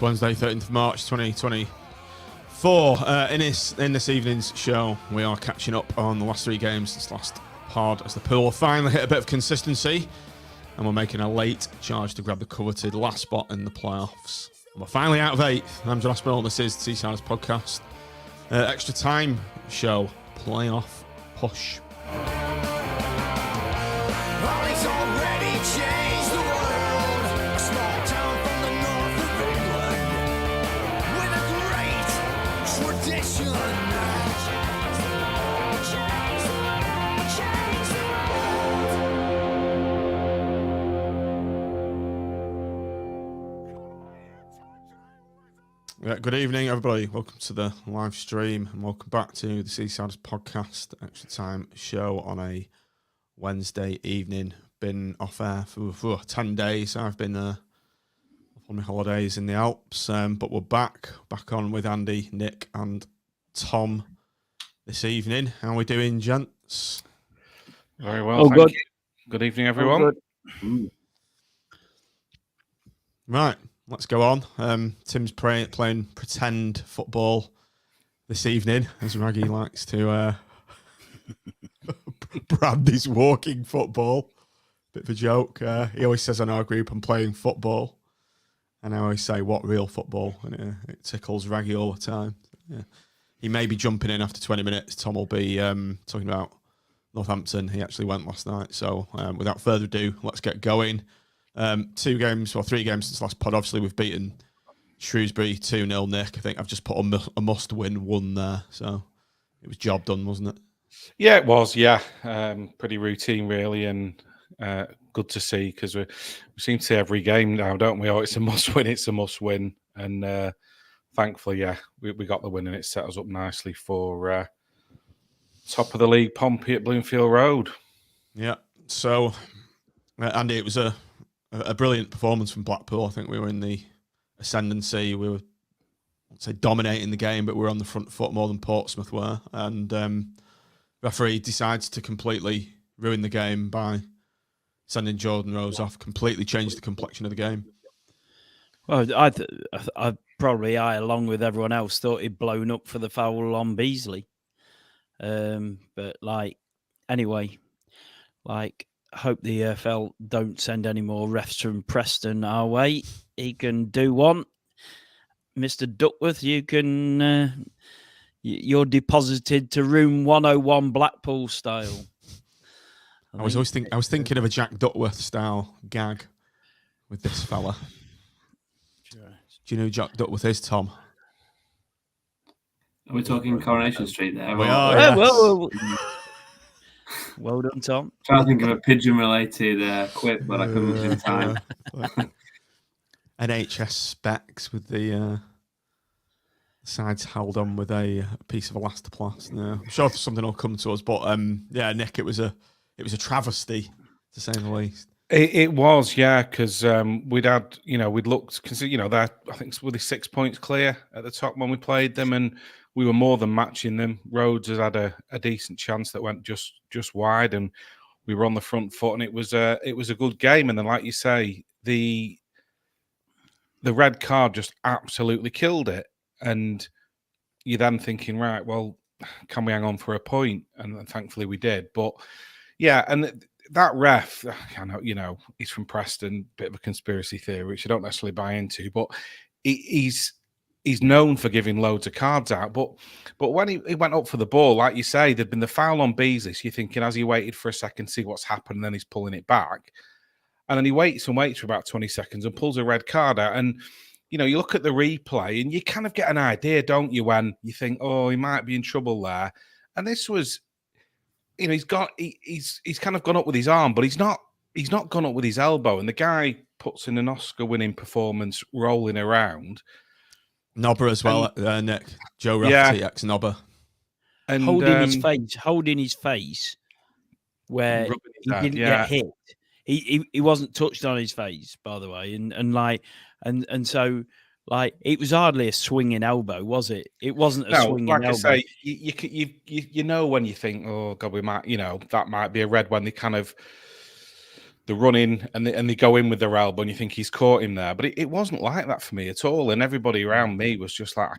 Wednesday, 13th of March, 2024. In this evening's show, we are catching up on the last three games this last pod as the pool finally hit a bit of consistency, and we're making a late charge to grab the coveted last spot in the playoffs. And we're finally out of 8th. I'm John Aspinall, and this is the Seasiders podcast. Extra time show, playoff push. Good evening, everybody. Welcome to the live stream and welcome back to the Seasiders podcast extra time show on a Wednesday evening. Been off air for 10 days. I've been on my holidays in the Alps, but we're back on with Andy, Nick and Tom this evening. How are we doing, gents? Very well, thank you. Good evening, everyone. Right. Let's go on. Tim's playing pretend football this evening, as Raggy likes to brand his walking football. Bit of a joke. He always says on our group, I'm playing football. And I always say, what real football? And it tickles Raggy all the time. Yeah. He may be jumping in after 20 minutes. Tom will be talking about Northampton. He actually went last night. So without further ado, let's get going. 3 games since last pod. Obviously, we've beaten Shrewsbury 2-0, Nick. I think I've just put a must-win 1 there. So it was job done, wasn't it? Yeah, it was, yeah. Pretty routine, really, and good to see because we seem to see every game now, don't we? Oh, it's a must-win. And thankfully, yeah, we got the win and it set us up nicely for top of the league, Pompey at Bloomfield Road. Yeah, so, Andy, it was a brilliant performance from Blackpool. I think we were in the ascendancy. We were, I'd say, dominating the game, but we were on the front foot more than Portsmouth were. And referee decides to completely ruin the game by sending Jordan Rhodes off, completely changed the complexion of the game. Well, I probably, along with everyone else, thought he'd blown up for the foul on Beasley. But, anyway, hope the EFL don't send any more refs from Preston our way. He can do one. Mr. Duckworth, you can... you're deposited to room 101 Blackpool style. I was thinking of a Jack Duckworth style gag with this fella. Sure. Do you know who Jack Duckworth is, Tom? Are we talking Coronation Street there? We are, yes. Well, well done, Tom. I'm trying to think of a pigeon-related quip, but I couldn't in time. NHS specs with the sides held on with a piece of elastoplast. No, I'm sure something will come to us, but yeah, Nick, it was a travesty to say the least. It was, yeah, because we'd looked, I think were they 6 points clear at the top when we played them, and we were more than matching them. Rhodes has had a decent chance that went just wide, and we were on the front foot, and it was a good game. And then, like you say, the red card just absolutely killed it. And you're then thinking, right, well, can we hang on for a point? And thankfully we did. But yeah, and that ref, I know, he's from Preston, bit of a conspiracy theory, which I don't necessarily buy into, but he's known for giving loads of cards out. But when he went up for the ball, like you say, there'd been the foul on Beasley. So you're thinking, as he waited for a second, see what's happened, and then he's pulling it back. And then he waits for about 20 seconds and pulls a red card out. And, you look at the replay and you kind of get an idea, don't you, when you think, oh, he might be in trouble there. And this was, he's kind of gone up with his arm, but he's not gone up with his elbow. And the guy puts in an Oscar-winning performance rolling around. Nobber as well, Nick. Joe Rafferty, ex-Nobber. And holding his face where he didn't get hit. He wasn't touched on his face, by the way, and so it was hardly a swinging elbow, was it? It wasn't a swinging elbow. Like I say, you know when you think, oh God, we might, that might be a red when they kind of the running and they go in with their elbow and you think he's caught him there. But it wasn't like that for me at all. And everybody around me was just like, I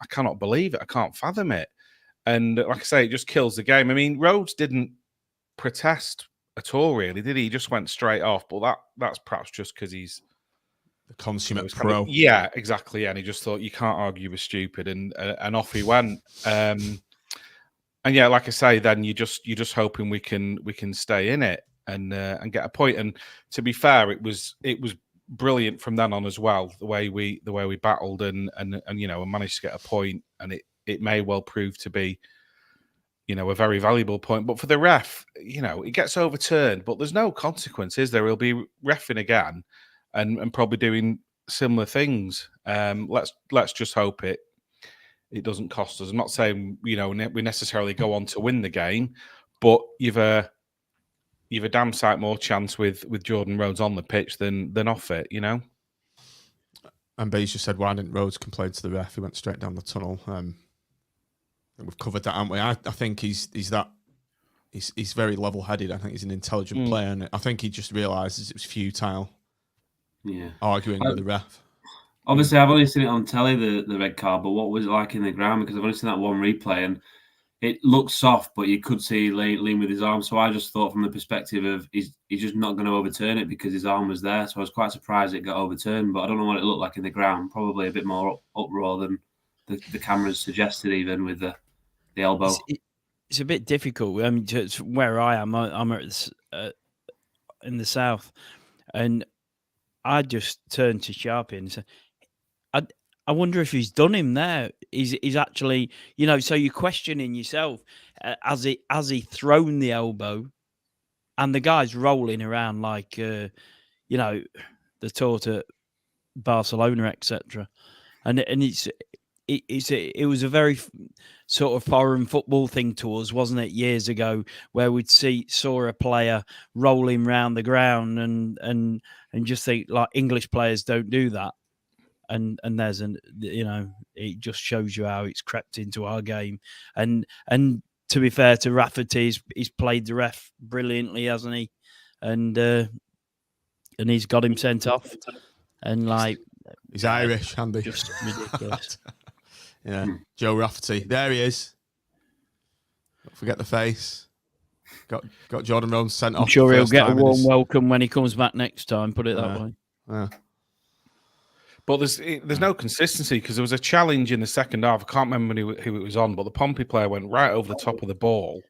cannot believe it. I can't fathom it. And like I say, it just kills the game. I mean, Rhodes didn't protest at all, really, did he? He just went straight off. But that's perhaps just because he's the consummate kind pro. yeah, exactly. And he just thought, you can't argue with stupid, and off he went. And yeah, like I say, then you're just hoping we can stay in it and get a point. And to be fair, it was brilliant from then on as well. The way we battled and managed to get a point, and it may well prove to be, a very valuable point. But for the ref, it gets overturned, but there's no consequences. There will be reffing again, and probably doing similar things. Let's just hope it doesn't cost us. I'm not saying we necessarily go on to win the game, but you've a damn sight more chance with Jordan Rhodes on the pitch than off it. And Bays just said, why didn't Rhodes complain to the ref? He went straight down the tunnel. We've covered that, haven't we? I think he's very level-headed. I think he's an intelligent player, and I think he just realises it was futile. Yeah, arguing with the ref. Obviously, I've only seen it on telly, the red card, but what was it like in the ground? Because I've only seen that one replay, and it looked soft, but you could see lean with his arm. So I just thought, from the perspective of he's just not going to overturn it because his arm was there. So I was quite surprised it got overturned, but I don't know what it looked like in the ground. Probably a bit more uproar than the cameras suggested, even with the elbow. It's a bit difficult. I mean, where I am, I'm in the south, and I just turned to Sharpie and said, I wonder if he's done him there. He's actually, so you're questioning yourself. Has he thrown the elbow? And the guy's rolling around like, the taught at Barcelona, etc. And it was a very sort of foreign football thing to us, wasn't it? Years ago, where we'd saw a player rolling around the ground and just think, like, English players don't do that. And there's it just shows you how it's crept into our game. And to be fair to Rafferty, he's played the ref brilliantly, hasn't he? And he's got him sent off. And like, he's Irish, Andy. Just ridiculous. Yeah, Joe Rafferty. There he is. Don't forget the face. Got Jordan Rhodes sent off. I'm sure he'll get a warm welcome when he comes back next time. Put it that way. Yeah. But there's no consistency, because there was a challenge in the second half. I can't remember who it was on, but the Pompey player went right over the top of the ball.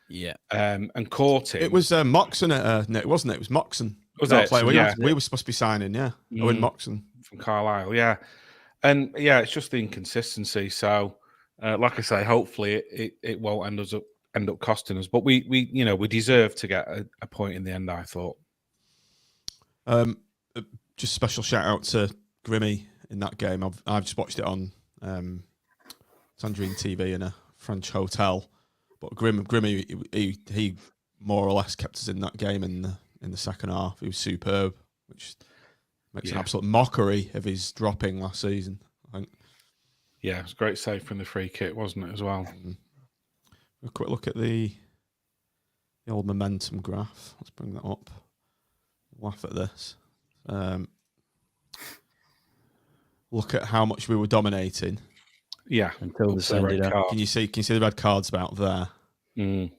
Yeah. And caught him. It was Moxon, wasn't it? It was Moxon. Was it? Player. We were supposed to be signing, yeah. Owen Moxon. From Carlisle, yeah. And yeah, it's just the inconsistency. So, like I say, hopefully it won't end up costing us. But we deserve to get a point in the end, I thought. Just special shout out to Grimmy in that game. I've just watched it on Sandrine TV in a French hotel. But Grimmy, he more or less kept us in that game in the second half. He was superb, which makes an absolute mockery of his dropping last season, I think. Yeah, it was a great save from the free kick, wasn't it, as well? A quick look at the old momentum graph. Let's bring that up. Laugh at this. Look at how much we were dominating. Yeah, until the red card. Can you see the red cards about there? And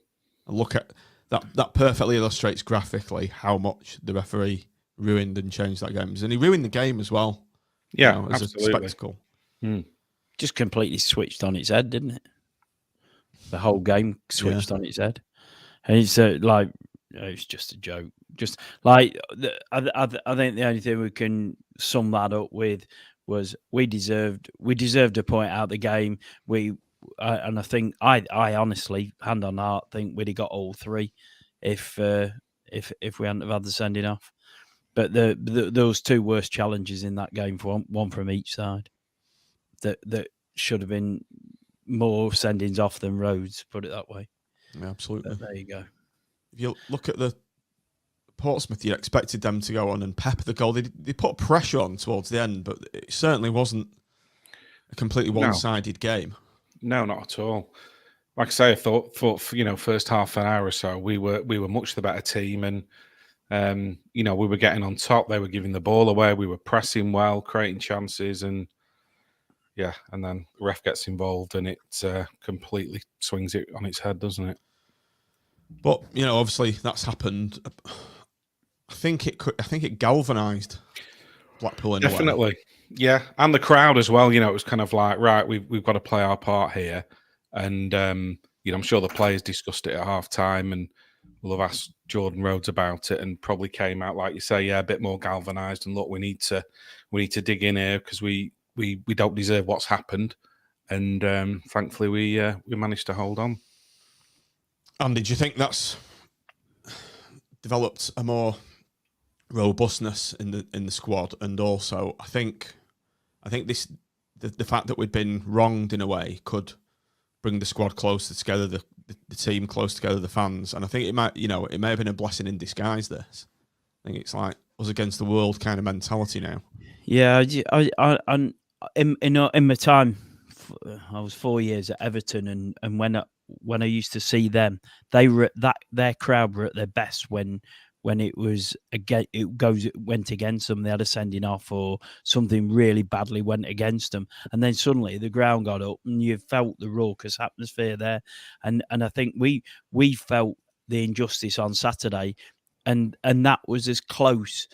look at that. That perfectly illustrates graphically how much the referee ruined and changed that game. And he ruined the game as well. Yeah, as absolutely. a spectacle. Just completely switched on its head, didn't it? The whole game switched on its head. And it's it's just a joke. Just like, I think the only thing we can sum that up with was we deserved a point out of the game. And I think I honestly, hand on heart, think we'd have got all three if we hadn't have had the sending off. But those two worst challenges in that game, for one from each side, that should have been more sendings off than Rhodes. Put it that way. Yeah, absolutely. But there you go. If you look at the Portsmouth, you expected them to go on and pepper the goal. They put pressure on towards the end, but it certainly wasn't a completely one-sided game. No, not at all. Like I say, I thought first half an hour or so, we were much the better team, and We were getting on top. They were giving the ball away. We were pressing well, creating chances, and and then the ref gets involved, and it completely swings it on its head, doesn't it? But obviously that's happened. I think it galvanized Blackpool in a way. Definitely, yeah, and the crowd as well. It was kind of like, right, we've got to play our part here, and I'm sure the players discussed it at half time, and we'll have asked Jordan Rhodes about it, and probably came out, like you say, a bit more galvanized. And look, we need to dig in here because we don't deserve what's happened. And thankfully, we managed to hold on. And did you think that's developed a more robustness in the squad? And also, I think this the fact that we'd been wronged in a way could bring the squad closer together, the team close together, the fans. And I think it may have been a blessing in disguise. This, I think it's like us against the world kind of mentality now. Yeah, in my time, I was 4 years at Everton, and when I used to see them, their crowd were at their best when it was went against them. They had a sending off or something really badly went against them, and then suddenly the ground got up and you felt the raucous atmosphere there. And I think we felt the injustice on Saturday, and that was as close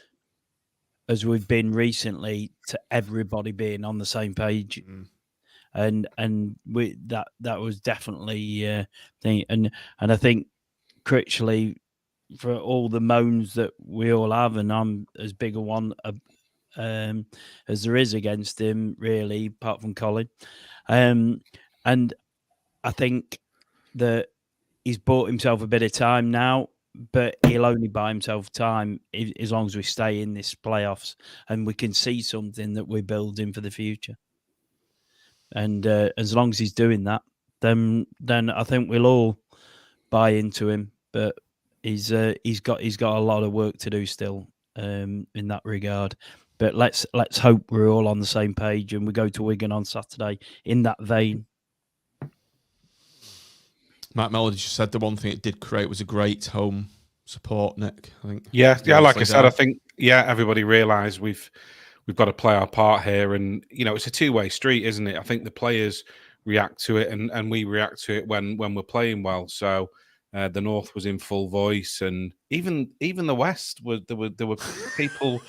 as we've been recently to everybody being on the same page. And that was definitely thing. And I think Critchley, for all the moans that we all have, and I'm as big a one as there is against him, really, apart from Colin. And I think that he's bought himself a bit of time now, but he'll only buy himself time as long as we stay in this playoffs and we can see something that we're building for the future. And as long as he's doing that, then I think we'll all buy into him. But he's got a lot of work to do still in that regard. But let's hope we're all on the same page and we go to Wigan on Saturday in that vein. Matt Melody just said the one thing it did create was a great home support, Nick. I think. Yeah. Like I said, I think everybody realised we've got to play our part here, and it's a two-way street, isn't it? I think the players react to it, and we react to it when we're playing well. So the North was in full voice, and even the West there were people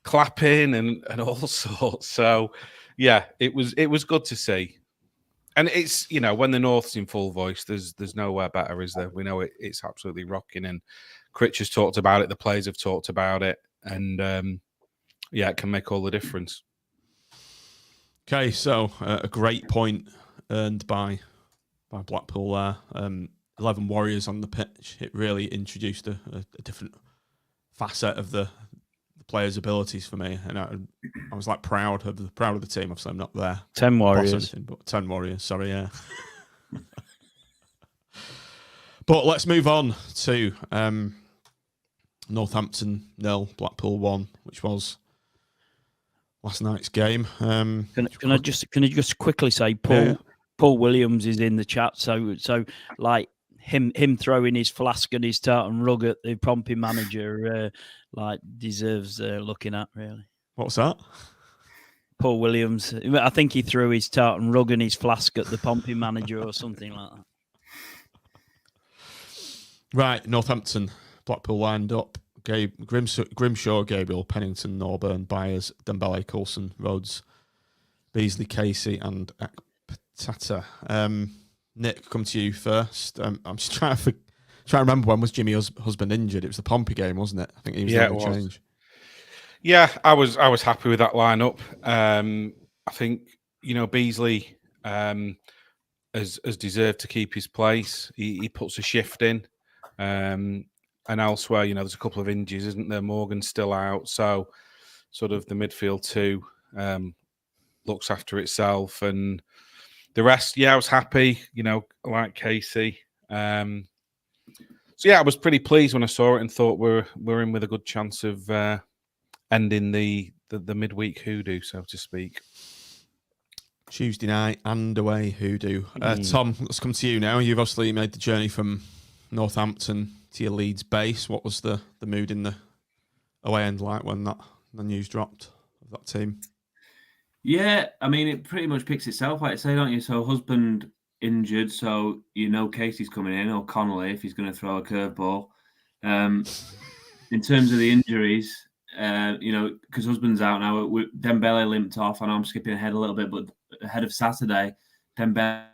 clapping and all sorts. So it was good to see. And it's when the North's in full voice, there's nowhere better, is there? We know it's absolutely rocking, and Critch has talked about it. The players have talked about it, and it can make all the difference. Okay, so a great point earned by Blackpool there. 11 Warriors on the pitch. It really introduced a different facet of the players' abilities for me, and I was like proud of the team. Obviously, I'm not there. 10 Warriors, but 10 Warriors. Sorry, yeah. But let's move on to Northampton 0, Blackpool 1, which was last night's game. Can I just quickly say, Paul Williams is in the chat, so like him throwing his flask and his tartan rug at the Pompey manager deserves looking at, really. What's that? Paul Williams. I think he threw his tartan rug and his flask at the Pompey manager or something like that. Right, Northampton, Blackpool lined up. Grimshaw, Gabriel, Pennington, Norburn, Byers, Dembele, Coulson, Rhodes, Beasley, Casey, and Akpatata. Nick, come to you first. I'm just trying to remember, when was Jimmy's husband injured? It was the Pompey game, wasn't it? I think he was the change. Yeah, I was happy with that lineup. I think Beasley has deserved to keep his place. He puts a shift in, and elsewhere, there's a couple of injuries, isn't there? Morgan's still out, so sort of the midfield two looks after itself, and the rest, I was happy. I like Casey. So I was pretty pleased when I saw it and thought we're in with a good chance of ending the midweek hoodoo, so to speak. Tuesday night and away hoodoo. Tom, let's come to you now. You've obviously made the journey from Northampton to your Leeds base. What was the mood in the away end like when the news dropped of that team? Yeah, I mean, it pretty much picks itself, like I say, don't you? So husband injured, so Casey's coming in, or Connolly if he's going to throw a curveball. In terms of the injuries, because husband's out now, Dembele limped off. I know I'm skipping ahead a little bit, but ahead of Saturday, Dembele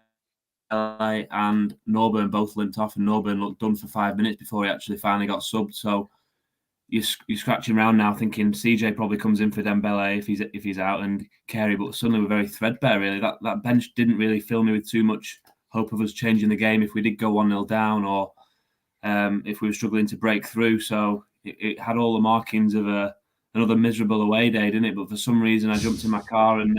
and Norburn both limped off, and Norburn looked done for 5 minutes before he actually finally got subbed. So you're scratching around now, thinking CJ probably comes in for Dembele if he's out, and Carey. But suddenly we're very threadbare. Really, that bench didn't really fill me with too much hope of us changing the game if we did go 1-0 down, or if we were struggling to break through. So it had all the markings of another miserable away day, didn't it? But for some reason, I jumped in my car and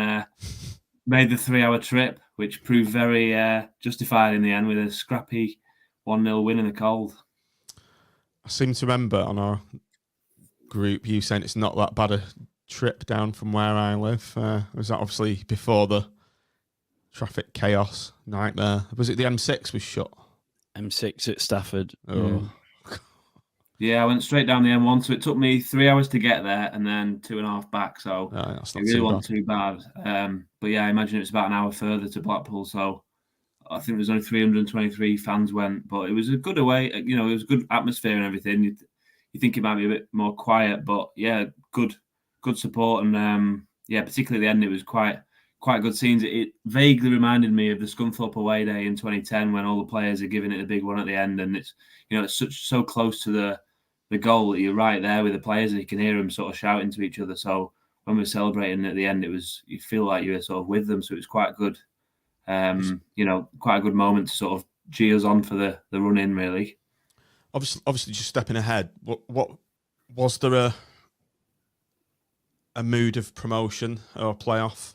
made the 3-hour trip, which proved very justified in the end with a scrappy 1-0 win in the cold. I seem to remember on our group you saying it's not that bad a trip down from where I live. Was that obviously before the traffic chaos nightmare? Was it the M6 was shut? M6 at Stafford. Oh. Yeah, I went straight down the M1, so it took me 3 hours to get there and then 2.5 back. So that's it not really wasn't too bad. But yeah, I imagine it's about an hour further to Blackpool. So I think there's only 323 fans went, but it was a good away. It was a good atmosphere and everything. You think it might be a bit more quiet, but yeah, good support. And particularly at the end, it was quite good scenes. It vaguely reminded me of the Scunthorpe away day in 2010 when all the players are giving it a big one at the end, and it's so close to the goal that you're right there with the players and you can hear them sort of shouting to each other. So when we were celebrating at the end, you feel like you were sort of with them. So it was quite good. Quite a good moment to sort of gee us on for the run in, really. Obviously, just stepping ahead. What was there a mood of promotion or playoff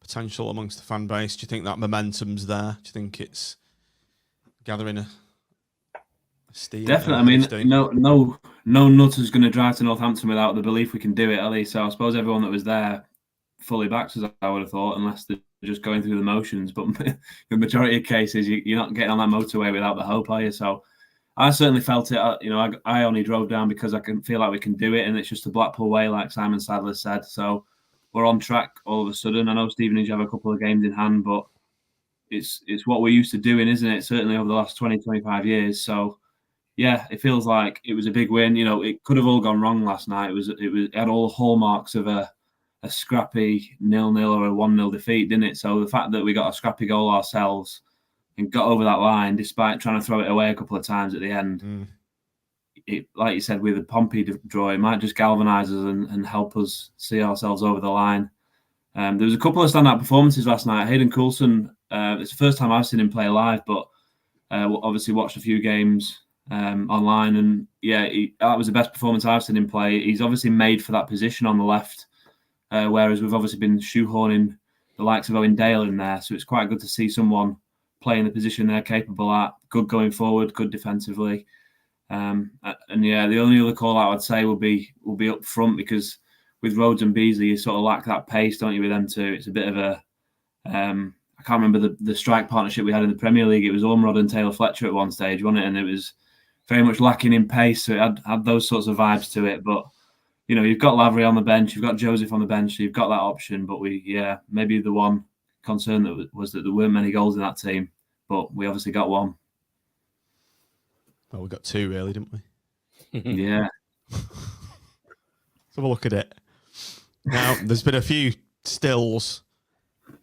potential amongst the fan base? Do you think that momentum's there? Do you think it's gathering a steam? Definitely. I mean, no nutter's going to drive to Northampton without the belief we can do it, at least. So I suppose everyone that was there fully backs us, I would have thought, unless they're just going through the motions. But the majority of cases, you're not getting on that motorway without the hope, are you? So I certainly felt it. I only drove down because I can feel like we can do it, and it's just the Blackpool way, like Simon Sadler said. So we're on track all of a sudden. I know Stevenage have a couple of games in hand, but it's what we're used to doing, isn't it? Certainly over the last 20, 25 years. So yeah, it feels like it was a big win. It could have all gone wrong last night. It had all the hallmarks of a scrappy 0-0 or a 1-0 defeat, didn't it? So the fact that we got a scrappy goal ourselves and got over that line, despite trying to throw it away a couple of times at the end, it, like you said, with the Pompey draw, it might just galvanise us and help us see ourselves over the line. There was a couple of standout performances last night. Hayden Coulson, it's the first time I've seen him play live, but obviously watched a few games online, and yeah, that was the best performance I've seen him play. He's obviously made for that position on the left, whereas we've obviously been shoehorning the likes of Owen Dale in there. So it's quite good to see someone playing the position they're capable at, good going forward, good defensively. And yeah, the only other call out I'd say will be up front, because with Rhodes and Beasley, you sort of lack that pace, don't you, with them two? It's a bit of a I can't remember the strike partnership we had in the Premier League. It was Ormerod and Taylor Fletcher at one stage, wasn't it? And it was very much lacking in pace, so it had those sorts of vibes to it. But you've got Lavery on the bench, you've got Joseph on the bench, so you've got that option. But maybe the one concern that was that there weren't many goals in that team, but we obviously got one. Well, we got two, really, didn't we? Yeah. Let's have a look at it. Now, there's been a few stills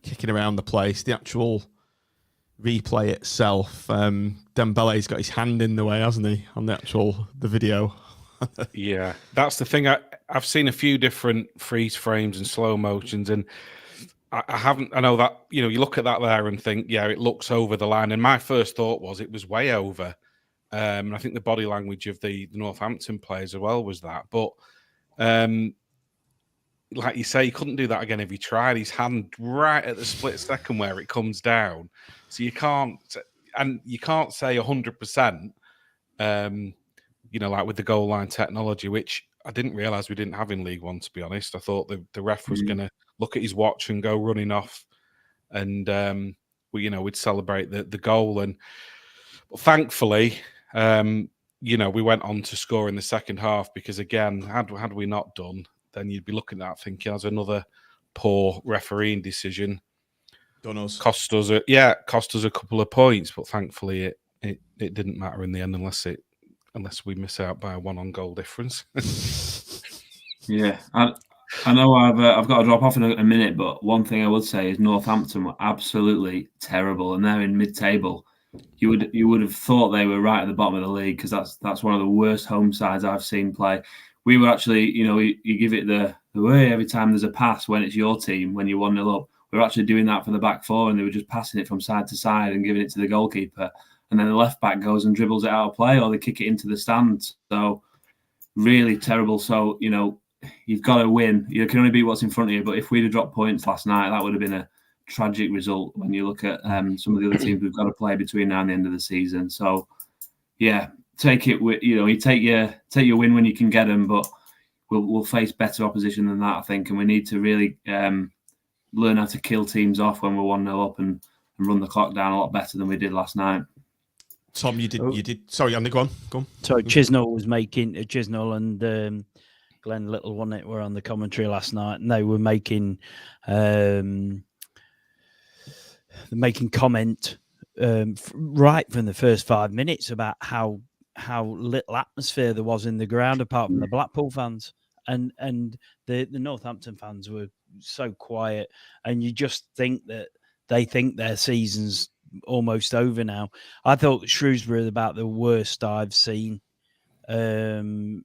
kicking around the place. The actual replay itself, Dembele's got his hand in the way, hasn't he, on the video? Yeah, that's the thing. I've seen a few different freeze frames and slow motions, and I know that, you look at that there and think, yeah, it looks over the line. And my first thought was it was way over. And I think the body language of the Northampton players as well was that. But like you say, he couldn't do that again if he tried. His hand right at the split second where it comes down. So you can't say 100%, like with the goal line technology, which I didn't realise we didn't have in League One, to be honest. I thought the ref was going to look at his watch and go running off, and we'd celebrate the goal. And but thankfully, we went on to score in the second half because, again, had we not done, then you'd be looking at that thinking as another poor refereeing decision. Done us. Cost us a couple of points, but thankfully it didn't matter in the end unless we miss out by a 1 on goal difference. Yeah, I know I've got to drop off in a minute, but one thing I would say is Northampton were absolutely terrible, and they're in mid-table. You would have thought they were right at the bottom of the league because that's one of the worst home sides I've seen play. We were actually, you give it the way every time there's a pass when it's your team when you're 1-0 up. We're actually doing that for the back four, and they were just passing it from side to side and giving it to the goalkeeper, and then the left back goes and dribbles it out of play, or they kick it into the stands. So really terrible. So you've got to win. You can only beat what's in front of you. But if we'd have dropped points last night, that would have been a tragic result when you look at some of the other teams we've got to play between now and the end of the season. So, yeah, take it. You take your win when you can get them, but we'll face better opposition than that, I think, and we need to really learn how to kill teams off when we're 1-0 up and run the clock down a lot better than we did last night. Tom, you did. Sorry, Andy, go on. So Chisnell and Glenn Little, wasn't it, were on the commentary last night, and they were making comment right from the first 5 minutes about how little atmosphere there was in the ground apart from the Blackpool fans, and the Northampton fans were so quiet, and you just think that they think their season's almost over now. I thought Shrewsbury was about the worst I've seen over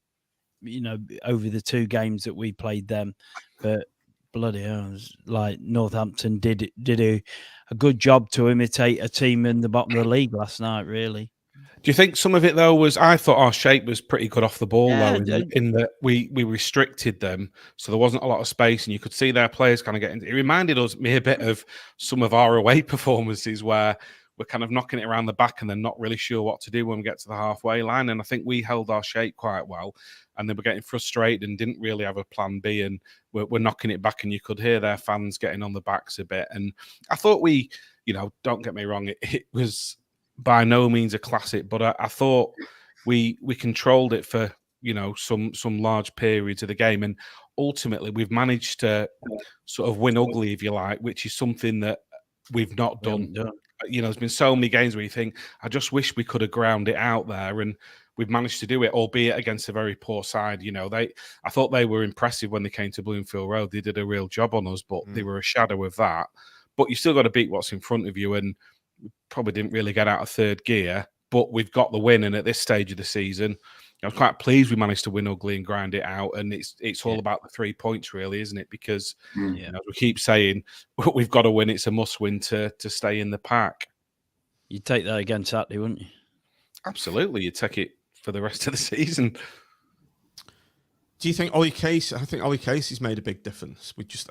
the 2 games that we played them, but bloody hell, like Northampton did a good job to imitate a team in the bottom of the league last night, really. Do you think some of it, though, was I thought our shape was pretty good off the ball, though, in that we restricted them, so there wasn't a lot of space, and you could see their players kind of getting. It reminded me a bit of some of our away performances where we're kind of knocking it around the back and then not really sure what to do when we get to the halfway line. And I think we held our shape quite well, and they were getting frustrated and didn't really have a plan B, and we're knocking it back, and you could hear their fans getting on the backs a bit. And I thought we, don't get me wrong, it was by no means a classic, but I thought we controlled it for some large periods of the game, and ultimately we've managed to sort of win ugly, if you like, which is something that we've not done. There's been so many games where you think, I just wish we could have ground it out there, and we've managed to do it, albeit against a very poor side. I thought they were impressive when they came to Bloomfield Road. They did a real job on us, but they were a shadow of that. But you still got to beat what's in front of you, and probably didn't really get out of third gear, but we've got the win. And at this stage of the season, I'm quite pleased we managed to win ugly and grind it out. And it's all about the 3 points, really, isn't it? Because as we keep saying, we've got to win. It's a must win to stay in the pack. You'd take that again Saturday, wouldn't you? Absolutely. You'd take it for the rest of the season. Do you think Ollie Casey? I think Ollie Casey's made a big difference. We just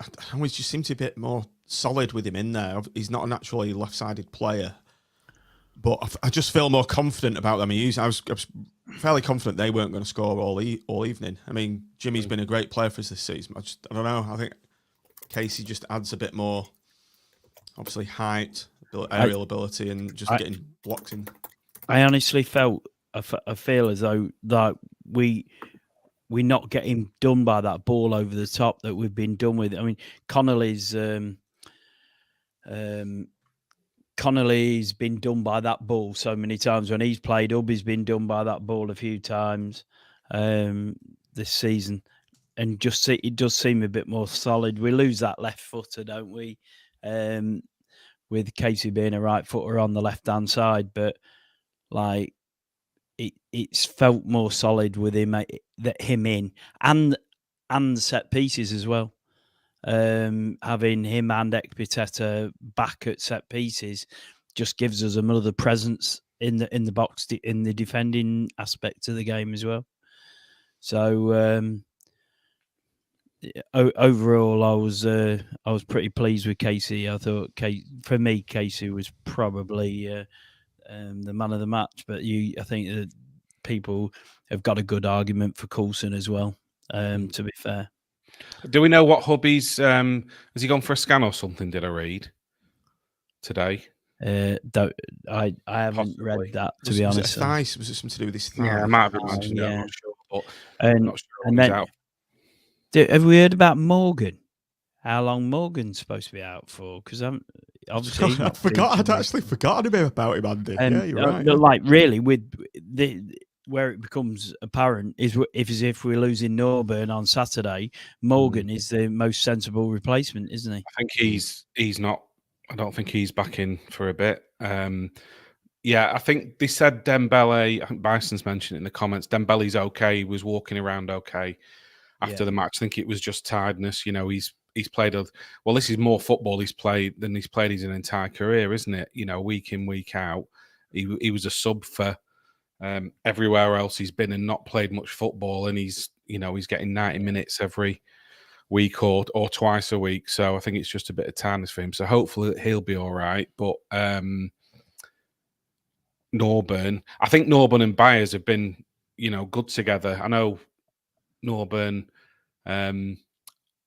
seem to be a bit more solid with him in there. He's not a naturally left-sided player, but I just feel more confident about them. I was fairly confident they weren't going to score all evening. I mean, Jimmy's been a great player for us this season. I don't know. I think Casey just adds a bit more, obviously, height, aerial ability, and just getting blocked in. I honestly I feel as though that we're not getting done by that ball over the top that we've been done with. I mean, Connolly's been done by that ball so many times when he's played. Hubby's been done by that ball a few times this season, and it does seem a bit more solid. We lose that left footer, don't we? With Casey being a right footer on the left hand side, but like it's felt more solid with him in and set pieces as well. Having him and Ekpiteta back at set pieces just gives us another presence in the box in the defending aspect of the game as well. So overall, I was pretty pleased with Casey. I thought for me, Casey was probably the man of the match. But I think that people have got a good argument for Coulson as well. To be fair. Do we know what Hubby's has he gone for a scan or something? Did I read today? Don't I haven't Possibly. read that, to Was be it honest. a thigh? Was it something to do with his thigh? Yeah, I might have been Oh, mentioned it. I'm yeah. not sure, but I'm And not sure and he's then out. have we heard about Morgan? How long Morgan's supposed to be out for? Because I'm obviously he's not I'd featured. actually forgotten a bit about him, Andy. Yeah, you're right. No, like really, with where it becomes apparent is if we're losing Norburn on Saturday, Morgan is the most sensible replacement, isn't he? I think he's not. I don't think he's back in for a bit. Yeah, I think they said Dembele. I think Bison's mentioned it in the comments. Dembele's okay. He was walking around okay after the match. I think it was just tiredness. You know, he's played well. This is more football he's played than he's played his entire career, isn't it? You know, week in, week out. He was a sub for everywhere else he's been and not played much football, and he's getting 90 minutes every week or twice a week. So I think it's just a bit of tiredness for him. So hopefully he'll be all right. But Norburn, I think Norburn and Byers have been, good together. I know Norburn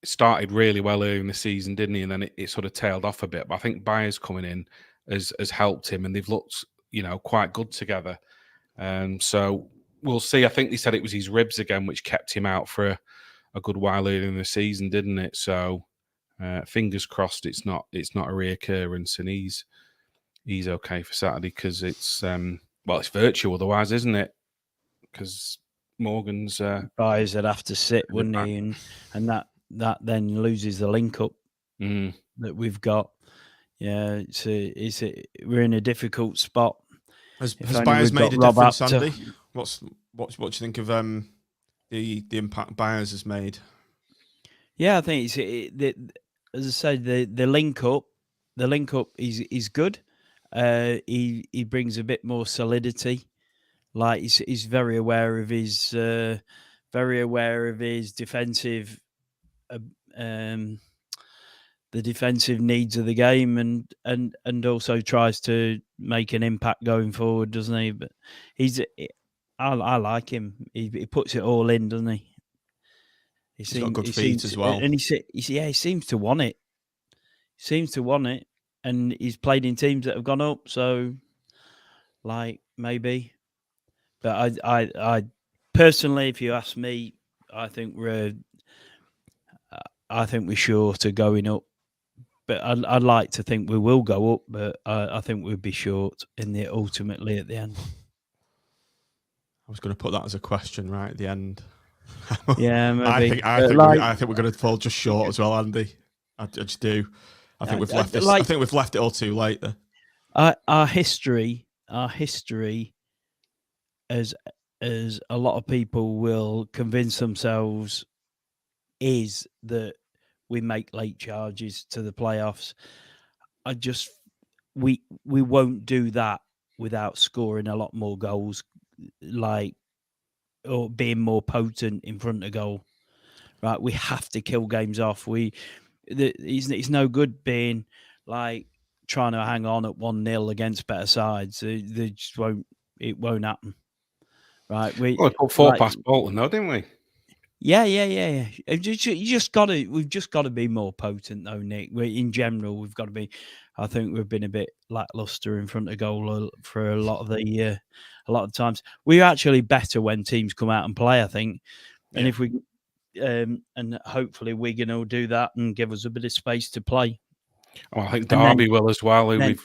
started really well early in the season, didn't he? And then it sort of tailed off a bit. But I think Byers coming in has helped him, and they've looked, quite good together. So we'll see. I think they said it was his ribs again, which kept him out for a good while earlier in the season, didn't it? So fingers crossed it's not a reoccurrence, and he's okay for Saturday, because it's it's virtual otherwise, isn't it? Because Morgan's Byers would have to sit, wouldn't he? And that then loses the link up that we've got. Yeah, we're in a difficult spot. Has Byers made a difference, Andy? What do you think of the impact Byers has made? Yeah, I think as I said, the link up is good. He brings a bit more solidity. Like he's very aware of his defensive, the defensive needs of the game, and also tries to make an impact going forward, doesn't he? But I like him. He puts it all in, doesn't he? He's got good feet as well, and he seems to want it. And he's played in teams that have gone up. So, maybe. But I personally, if you ask me, I think we're short of going up. But I'd like to think we will go up, but I think we'll be short ultimately at the end. I was going to put that as a question right at the end. Yeah, maybe. I think we're going to fall just short as well, Andy. I just do. I think we've left this. I think we've left it all too late there. Our history, as a lot of people will convince themselves, is that we make late charges to the playoffs. We won't do that without scoring a lot more goals, or being more potent in front of goal. Right, we have to kill games off. It's no good being trying to hang on at 1-0 against better sides. They just won't. It won't happen. Right, we put 4 past Bolton, though, didn't we? Yeah. We've just got to be more potent, though, Nick. In general, we've got to be. I think we've been a bit lackluster in front of goal for a lot of times. We're actually better when teams come out and play, I think. And if we, and hopefully Wigan will do that and give us a bit of space to play. Oh, I think Derby will as well. We've got,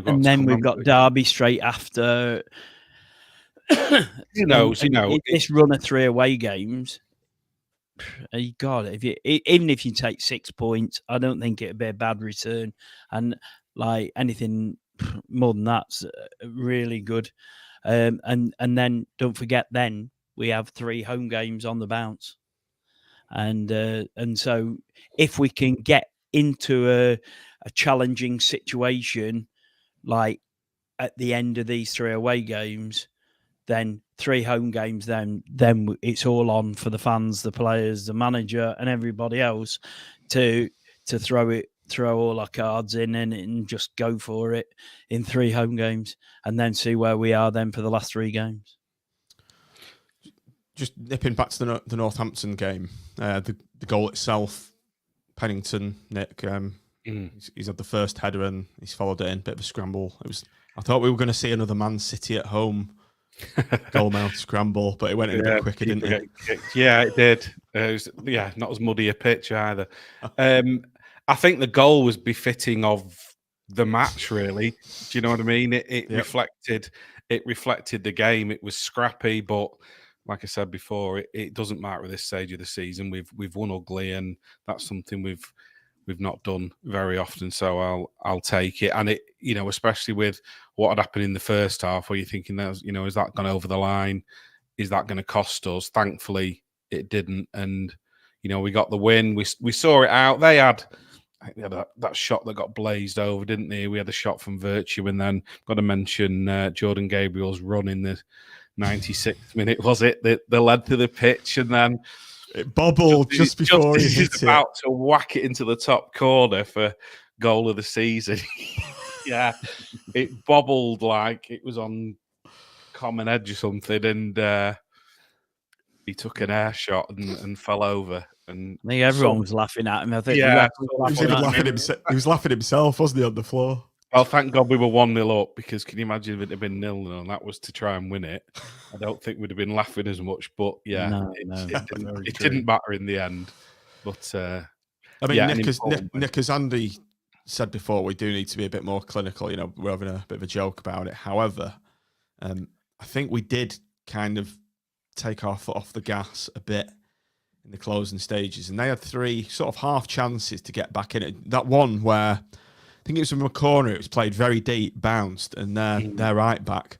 and then we've got Derby straight after. Who knows? This run of 3 away games. God, even if you take 6 points, I don't think it'd be a bad return, and anything more than that's really good. And then don't forget, then we have 3 home games on the bounce, and so if we can get into a challenging situation, at the end of these 3 away games, then 3 home games, then it's all on for the fans, the players, the manager, and everybody else to throw all our cards in and just go for it in 3 home games, and then see where we are then for the last 3 games. Just nipping back to the Northampton game, the goal itself, Pennington, Nick, He's had the first header and he's followed it in. Bit of a scramble. I thought we were going to see another Man City at home goalmouth scramble, but it went in a bit quicker, didn't it? Yeah, it did. Not as muddy a pitch either. I think the goal was befitting of the match, really. Do you know what I mean? It reflected the game. It was scrappy, but like I said before, it doesn't matter at this stage of the season. We've won ugly, and that's something we've not done very often. So I'll take it. And it, especially with what had happened in the first half, where you're thinking, is that gone over the line? Is that going to cost us? Thankfully, it didn't. And we got the win. We saw it out. They had that shot that got blazed over, didn't they? We had a shot from Virtue, and then got to mention Jordan Gabriel's run in the 96th minute, was it? The led to the pitch, and then it bobbled just before he hit it. About to whack it into the top corner for goal of the season. Yeah, it bobbled like it was on common edge or something, and he took an air shot and fell over. And I think everyone was laughing at him. I think he was laughing himself, wasn't he, on the floor? Well, thank God we were 1-0 up, because can you imagine if it had been 0-0 and that was to try and win it? I don't think we'd have been laughing as much. But yeah, it didn't matter in the end. But I mean, Nick, as Andy said before, we do need to be a bit more clinical. We're having a bit of a joke about it. However, I think we did kind of take our foot off the gas a bit in the closing stages, and they had 3 sort of half chances to get back in it. That one where I think it was from a corner, it was played very deep, bounced, and their right back,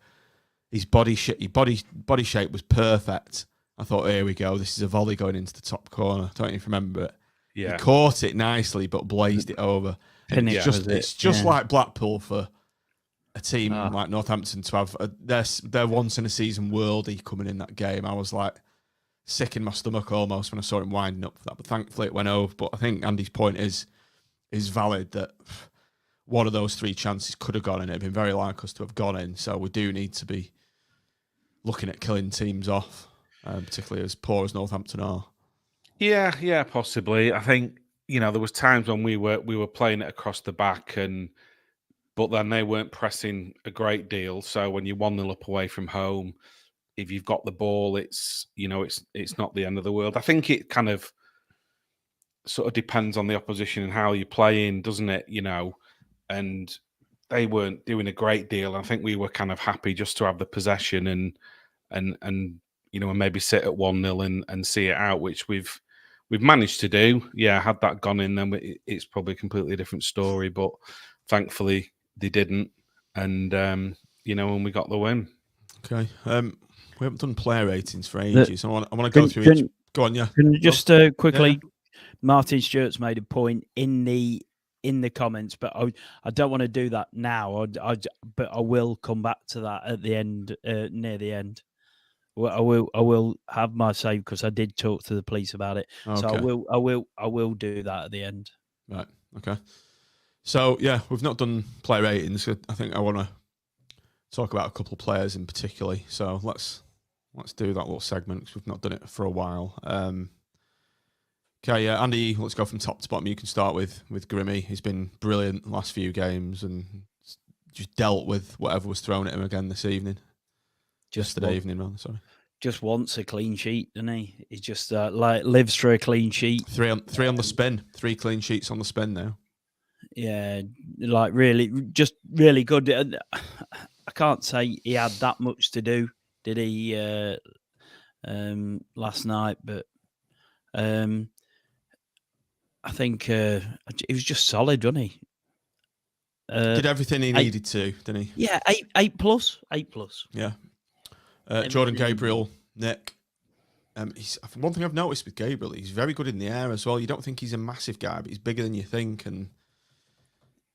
his body shape was perfect. I thought, here we go, this is a volley going into the top corner. Don't even remember it. Yeah, he caught it nicely, but blazed it over. And it's just like Blackpool for a team like Northampton to have their once in a season worldie coming in that game. I was like sick in my stomach almost when I saw him winding up for that, but thankfully it went over. But I think Andy's point is valid, that one of those 3 chances could have gone in. It'd been very like us to have gone in. So we do need to be looking at killing teams off, particularly as poor as Northampton are. Yeah, possibly. I think there was times when we were playing it across the back, but then they weren't pressing a great deal. So when you're 1-0 up away from home, if you've got the ball, it's not the end of the world. I think it kind of sort of depends on the opposition and how you're playing, doesn't it? And they weren't doing a great deal. I think we were kind of happy just to have the possession and maybe sit at 1-0 and see it out, which we've managed to do. Yeah, had that gone in, then it's probably a completely different story. But thankfully they didn't, and and we got the win. Okay, we haven't done player ratings for ages. I want to go through each. Go on, yeah. Can you just quickly? Yeah. Martin Stewart's made a point in the comments, but I don't want to do that now. But I will come back to that at the end, near the end. Well, I will have my say, because I did talk to the police about it. Okay. So I will do that at the end. Right. Okay. So yeah, we've not done player ratings. I think I want to talk about a couple of players in particular. So let's do that little segment, because we've not done it for a while. Okay, yeah, Andy, let's go from top to bottom. You can start with Grimmy. He's been brilliant the last few games and just dealt with whatever was thrown at him again this evening. Yesterday evening, rather, sorry. Just wants a clean sheet, doesn't he? He just lives for a clean sheet. 3 on the spin. 3 clean sheets on the spin now. Yeah, really good. I can't say he had that much to do, did he, last night? But I think he was just solid, wasn't he? Did everything he needed to, didn't he? Yeah, 8 plus. Yeah. Jordan Gabriel, Nick. One thing I've noticed with Gabriel, he's very good in the air as well. You don't think he's a massive guy, but he's bigger than you think, and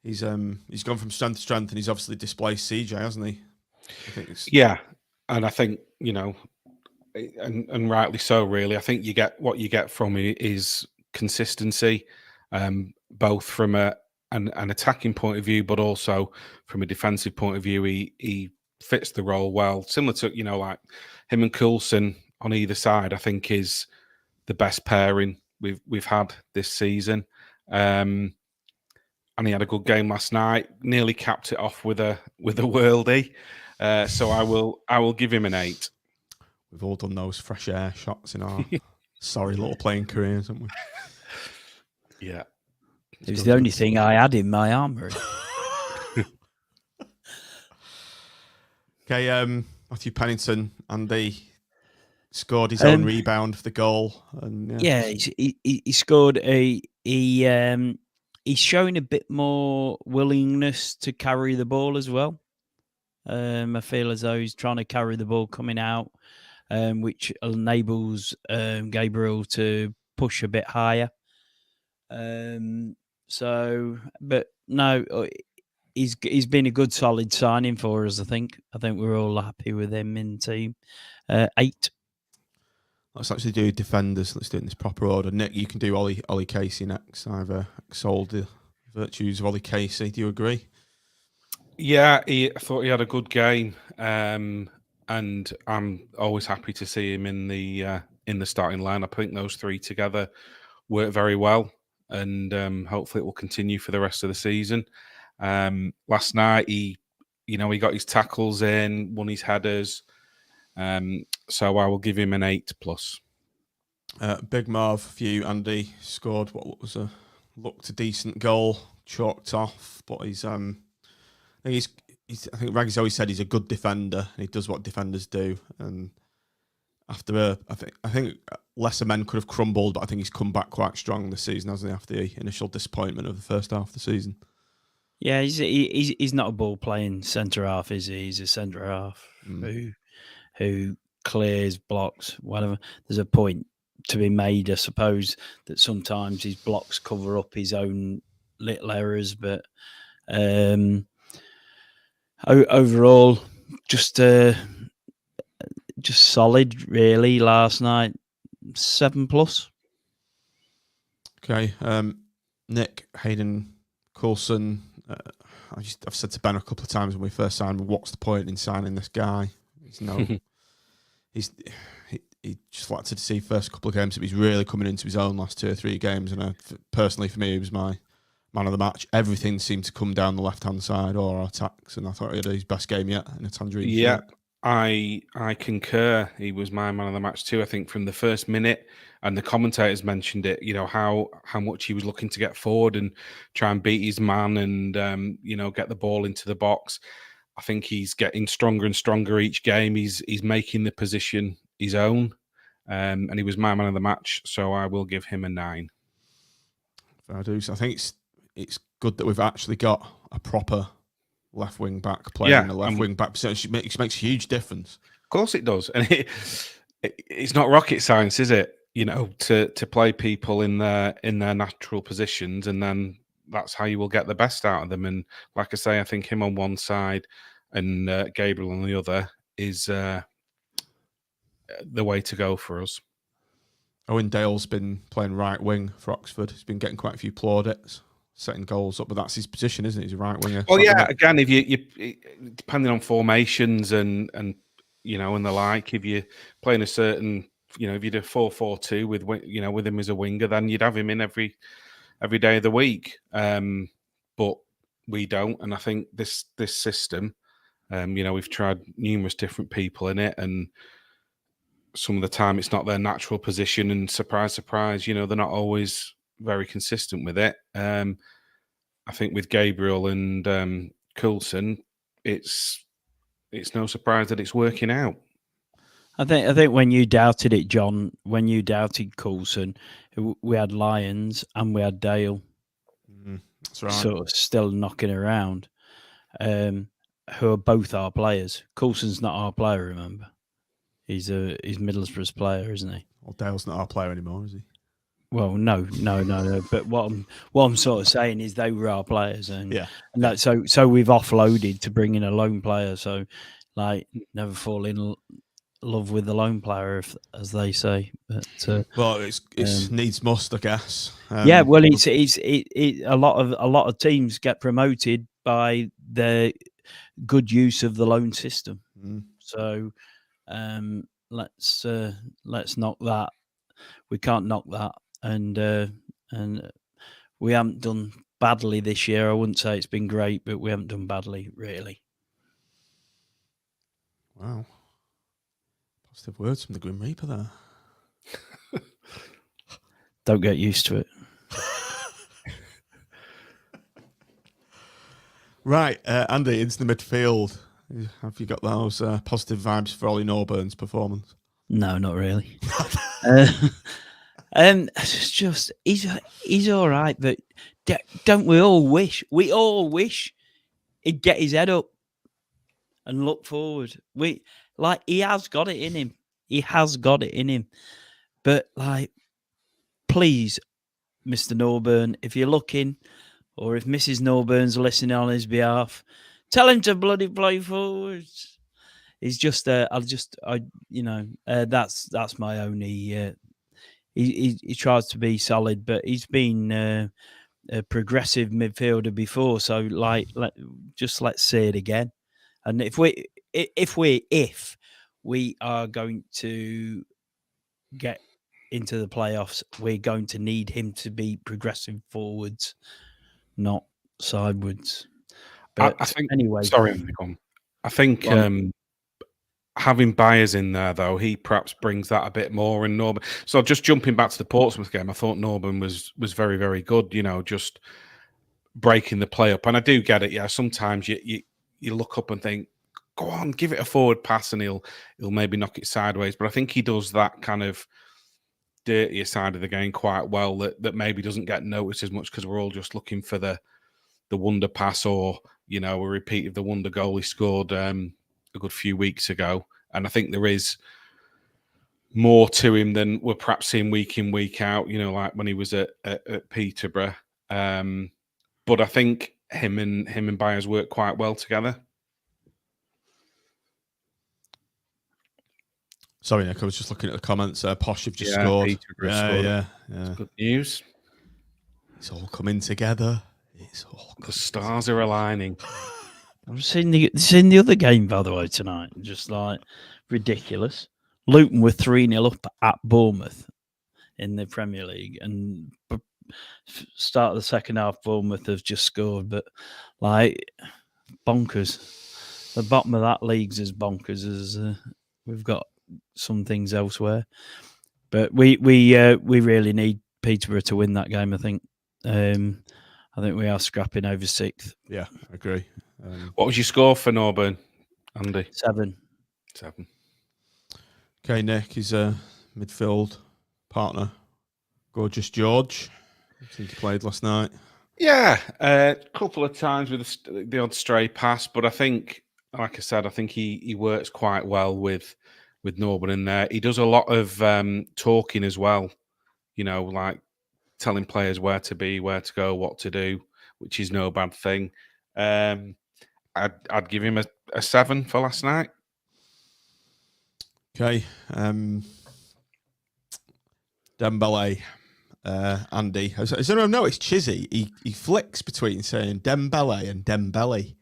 he's gone from strength to strength, and he's obviously displaced CJ, hasn't he? Yeah, and I think and rightly so. Really, I think you get what you get from him is consistency, both from an attacking point of view, but also from a defensive point of view. He fits the role well, similar to like him and Coulson on either side. I think is the best pairing we've had this season. and he had a good game last night. Nearly capped it off with a worldie. So I will give him an 8. We've all done those fresh air shots in our sorry little playing careers, haven't we? Yeah. It was the only thing I had in my armoury. Okay, Matthew Pennington, Andy scored his own rebound for the goal, and he scored he's showing a bit more willingness to carry the ball as well. I feel as though he's trying to carry the ball coming out, which enables Gabriel to push a bit higher. But no, he's been a good solid signing for us. I think we're all happy with him in the team. 8. Let's actually do defenders. Let's do it in this proper order. Nick, you can do Ollie Casey next. I've extolled the virtues of Ollie Casey. Do you agree? Yeah, I thought he had a good game, and I'm always happy to see him in the starting line. I think those 3 together work very well, and hopefully it will continue for the rest of the season. Last night he got his tackles in, won his headers, so I will give him an 8+. Big Marv for you, Andy, scored what was looked a decent goal, chalked off, but I think Raggy's always said he's a good defender and he does what defenders do. And after I think lesser men could have crumbled, but I think he's come back quite strong this season, hasn't he? After the initial disappointment of the first half of the season. Yeah, he's not a ball playing centre half, is he? He's a centre half who clears, blocks, whatever. There's a point to be made, I suppose, that sometimes his blocks cover up his own little errors, but overall, just solid, really. Last night, 7+. Okay, Nick, Hayden, Coulson. I've said to Ben a couple of times when we first signed him, what's the point in signing this guy? He just wanted to see first couple of games that he's really coming into his own last 2 or 3 games, and personally for me, he was my man of the match. Everything seemed to come down the left-hand side, or our attacks, and I thought he had his best game yet in a tangerine shirt. I concur. He was my man of the match too. I think from the first minute, and the commentators mentioned it. How much he was looking to get forward and try and beat his man, and get the ball into the box. I think he's getting stronger and stronger each game. He's making the position his own, and he was my man of the match. So I will give him a 9. I do. So I think it's good that we've actually got a proper left wing back playing in the left wing back position. It makes a huge difference. Of course it does, and it's not rocket science, is it? To play people in their natural positions, and then that's how you will get the best out of them. And like I say, I think him on one side and Gabriel on the other is the way to go for us. Owen Dale's been playing right wing for Oxford. He's been getting quite a few plaudits, setting goals up, but that's his position, isn't it? He's a right winger. Well, yeah. Again, if you depending on formations and and the like, if you're playing a certain, if you do 4-4-2 with him as a winger, then you'd have him in every day of the week. But we don't, and I think this system, we've tried numerous different people in it, and some of the time it's not their natural position, and surprise, surprise, they're not always very consistent with it. I think with Gabriel and Coulson, it's no surprise that it's working out. I think when you doubted it, John, when you doubted Coulson, we had Lyons and we had Dale. That's right. Sort of still knocking around, who are both our players. Coulson's not our player, remember? He's Middlesbrough's player, isn't he? Well, Dale's not our player anymore, is he? Well, no. But what I'm sort of saying is they were our players, and so we've offloaded to bring in a lone player. So, never fall in love with the lone player, as they say. But well, it's needs must, I guess. Well, it's a lot of teams get promoted by the good use of the loan system. So let's knock that. We can't knock that, and we haven't done badly this year. I wouldn't say it's been great, but we haven't done badly, really. Wow. Positive words from the Grim Reaper there. Don't get used to it. Right, Andy, into the midfield. Have you got those positive vibes for Ollie Norburn's performance? No, not really. It's just he's all right, but don't we all wish? We all wish he'd get his head up and look forward. He has got it in him. He has got it in him. But please, Mr. Norburn, if you're looking, or if Mrs. Norburn's listening on his behalf, tell him to bloody play forwards. He's just, that's my only. He tries to be solid, but he's been a progressive midfielder before. So, let's say it again. And if we are going to get into the playoffs, we're going to need him to be progressive forwards, not sidewards. But I think. Anyway, Sorry, Nicole. I think having Byers in there, though, he perhaps brings that a bit more. And Norburn. So just jumping back to the Portsmouth game, I thought Norburn was very, very good. Just breaking the play up. And I do get it. Yeah, sometimes you look up and think, go on, give it a forward pass, and he'll maybe knock it sideways. But I think he does that kind of dirtier side of the game quite well. That maybe doesn't get noticed as much because we're all just looking for the wonder pass or a repeat of the wonder goal he scored a good few weeks ago. And I think there is more to him than we're perhaps seeing week in, week out, like when he was at Peterborough. But I think him and Byers work quite well together. Sorry, Nick, I was just looking at the comments. Posh, you've just scored. Peterborough scored. Yeah. That's good news. It's all coming together. The stars are aligning. I've seen the other game, by the way, tonight. Just ridiculous. Luton were 3-0 up at Bournemouth in the Premier League, and start of the second half, Bournemouth have just scored, but bonkers. The bottom of that league's as bonkers as we've got some things elsewhere. But we really need Peterborough to win that game. I think we are scrapping over sixth. Yeah, I agree. What was your score for Norburn, Andy? 7. Okay, Nick, his midfield partner, Gorgeous George. I think he played last night. Yeah, a couple of times with the odd stray pass, but I think, like I said, I think he works quite well with Norburn in there. He does a lot of talking as well, like telling players where to be, where to go, what to do, which is no bad thing. I'd give him a 7 for last night. Okay. Dembele, Andy. As anyone know, it's Chizzy. He flicks between saying Dembele and Dembele.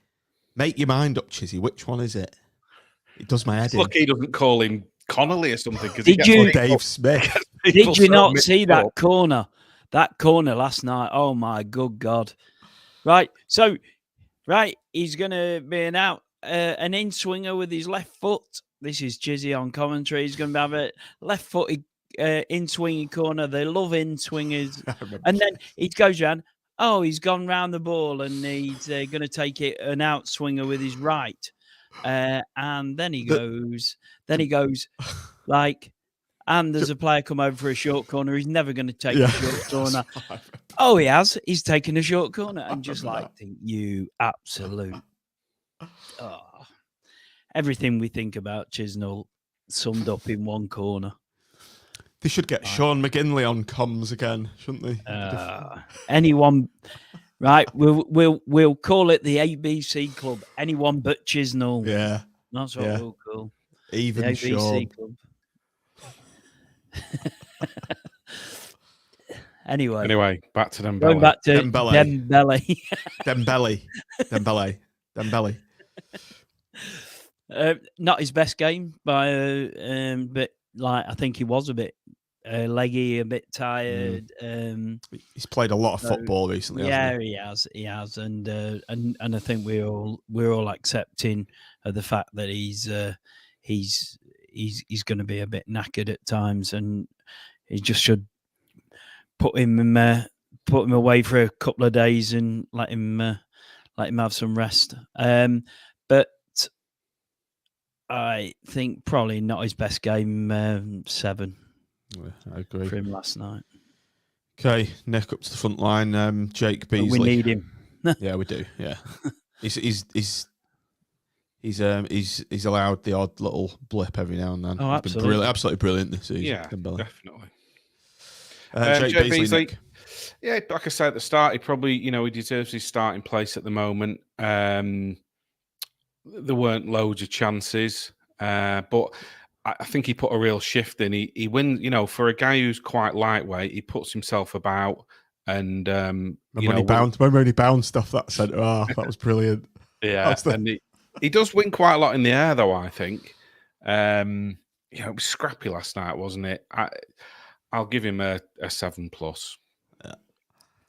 Make your mind up, Chizzy. Which one is it? It does my head in. Look, he doesn't call him Connolly or something. Did you, Dave Smith? Did you not see that corner? That corner last night. Oh my good God! Right, so he's going to be an in swinger with his left foot. This is Chizzy on commentary. He's going to have a left footed in swinging corner. They love in swingers, and then he goes around. Oh, he's gone round the ball and he's going to take it an out swinger with his right, and then he goes. And there's a player come over for a short corner. He's never going to take a short corner. Oh, he has. He's taken a short corner. And just think, you absolute. Oh, everything we think about Chisnall summed up in one corner. They should get Sean McGinley on comms again, shouldn't they? Anyone, right? We'll call it the ABC Club. Anyone but Chisnall. Yeah, that's what we'll call even the ABC Sean. Club. Anyway, back to Dembele. Going back to Dembele. Not his best game, but I think he was a bit leggy, a bit tired. He's played a lot of So, football recently, hasn't yeah, he has, and I think we're all accepting of the fact that he's going to be a bit knackered at times, and he just should put him away for a couple of days and let him have some rest. But I think probably not his best game. 7 he? I agree. for him last night. Okay, Nick up to the front line. Jake Beasley. But we need him. Yeah, we do. Yeah, he's allowed the odd little blip every now and then. Oh, He's absolutely. been brilliant, absolutely brilliant this season. Yeah, Dembele. definitely. Jake Beasley. Nick. Yeah, like I said at the start, he probably, he deserves his starting place at the moment. There weren't loads of chances, but I think he put a real shift in. He wins, for a guy who's quite lightweight, he puts himself about and When he bounced off that centre half, that was brilliant. Yeah, and he does win quite a lot in the air, though. I think. It was scrappy last night, wasn't it? I'll give him a 7+.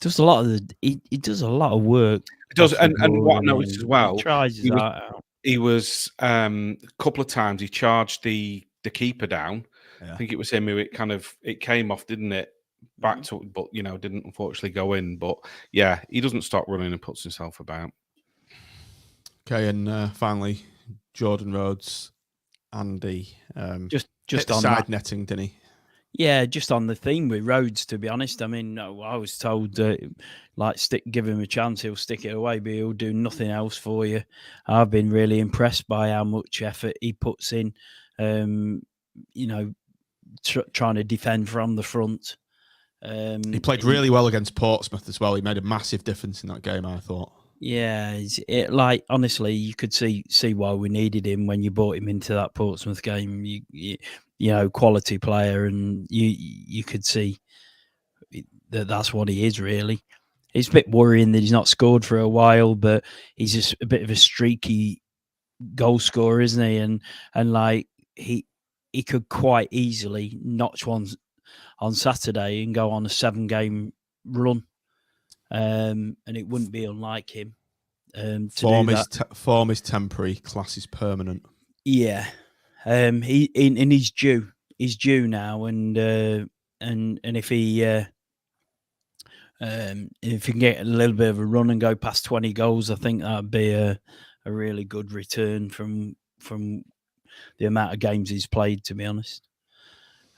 Does a lot of he does a lot of work. He does, and what I noticed as well, he tries his heart out. He was a couple of times he charged the keeper down. Yeah. I think it was him who it came off, didn't it? Back to, but didn't unfortunately go in. But yeah, he doesn't stop running and puts himself about. Okay, and finally, Jordan Rhodes, Andy. Just on side that. netting, didn't he? Yeah, just on the theme with Rhodes, to be honest. I mean, I was told, give him a chance, he'll stick it away, but he'll do nothing else for you. I've been really impressed by how much effort he puts in, trying to defend from the front. He played really well against Portsmouth as well. He made a massive difference in that game, I thought. Yeah, honestly, you could see why we needed him when you brought him into that Portsmouth game. You quality player, and you could see that's what he is really. It's a bit worrying that he's not scored for a while, but he's just a bit of a streaky goal scorer, isn't he? And like he could quite easily notch one on Saturday and go on a 7-game run. And it wouldn't be unlike him. Form is temporary, class is permanent. Yeah, he's due. He's due now, and if he can get a little bit of a run and go past 20 goals, I think that'd be a really good return from the amount of games he's played. To be honest,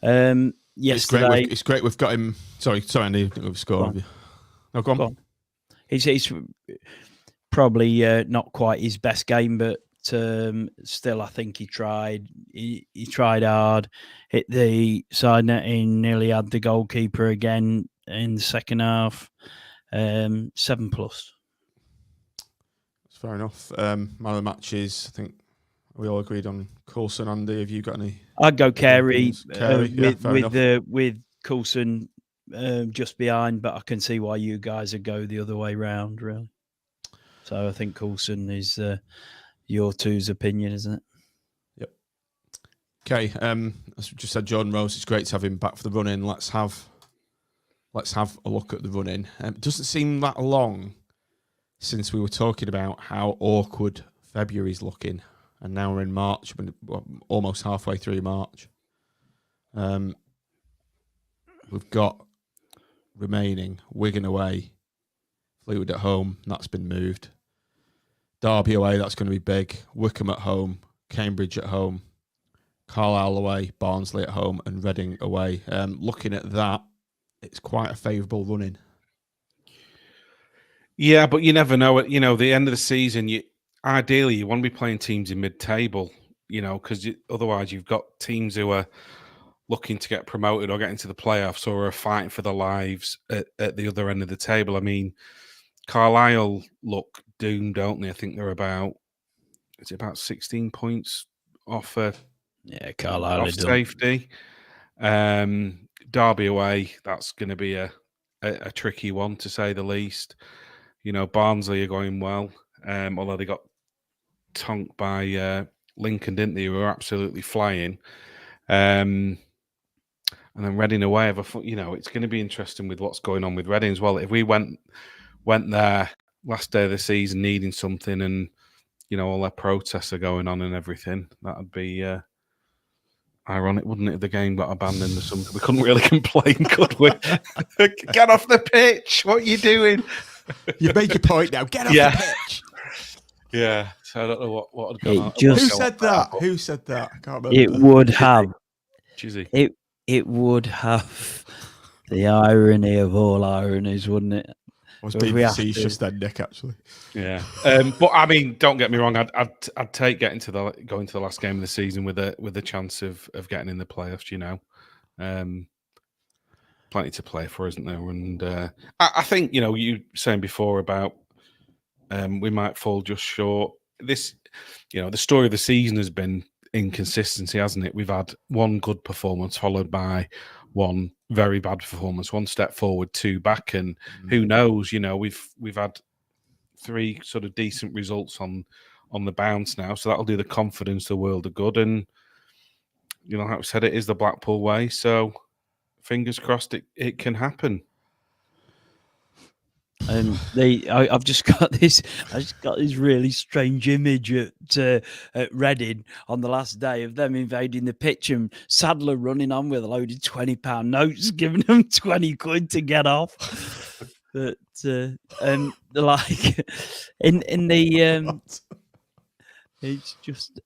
yesterday it's great. We've got him. Sorry, Andy. We've scored. No, go on. He's probably not quite his best game, but still, I think he tried. He tried hard, hit the side netting, nearly had the goalkeeper again in the second half. 7+. That's fair enough. Man of the matches, I think we all agreed on Coulson. Andy, have you got any? I'd go Carey, with Coulson just behind, but I can see why you guys would go the other way round, really. So I think Coulson is your two's opinion, isn't it? Yep. Okay. As we just said, Jordan Rhodes, it's great to have him back for the run-in. Let's have a look at the run-in. It doesn't seem that long since we were talking about how awkward February's looking, and now we're in March, almost halfway through March. We've got remaining Wigan away, Fleetwood at home, that's been moved. Derby away, that's going to be big. Wycombe at home, Cambridge at home, Carlisle away, Barnsley at home, and Reading away. Looking at that, it's quite a favourable run-in. Yeah, but you never know. At the end of the season, ideally you want to be playing teams in mid-table. Because otherwise you've got teams who are looking to get promoted or get into the playoffs or are fighting for their lives at the other end of the table. I mean, Carlisle look doomed, don't they? I think they're about 16 points off Carlisle off safety. Derby away, that's going to be a tricky one to say the least. Barnsley are going well, although they got tonked by Lincoln, didn't they? Who were absolutely flying. And and then Reading away. It's going to be interesting with what's going on with Reading as well. If we went there last day of the season needing something, and all their protests are going on and everything, that'd be ironic, wouldn't it? If the game got abandoned or something, we couldn't really complain, could we? Get off the pitch! What are you doing? You've made your point now. Get off the pitch. Yeah. So I don't know what had gone on. Who said that? Who said that? I can't remember. It would have. Chizzy. It would have the irony of all ironies, wouldn't it? I was being facetious then, Nick. Actually. Yeah. But I mean, don't get me wrong. I'd take going to the last game of the season with a chance of getting in the playoffs. Plenty to play for, isn't there? And I think you saying before about we might fall just short. This, the story of the season has been inconsistency, hasn't it? We've had one good performance followed by one very bad performance, one step forward, two back, and who knows? We've had three sort of decent results on the bounce now, so that'll do the confidence the world of good. And like we said, it is the Blackpool way, so fingers crossed it can happen. And I've just got this really strange image at Reading on the last day of them invading the pitch and Sadler running on with a load of £20 notes, giving them 20 quid to get off. But like in the it's just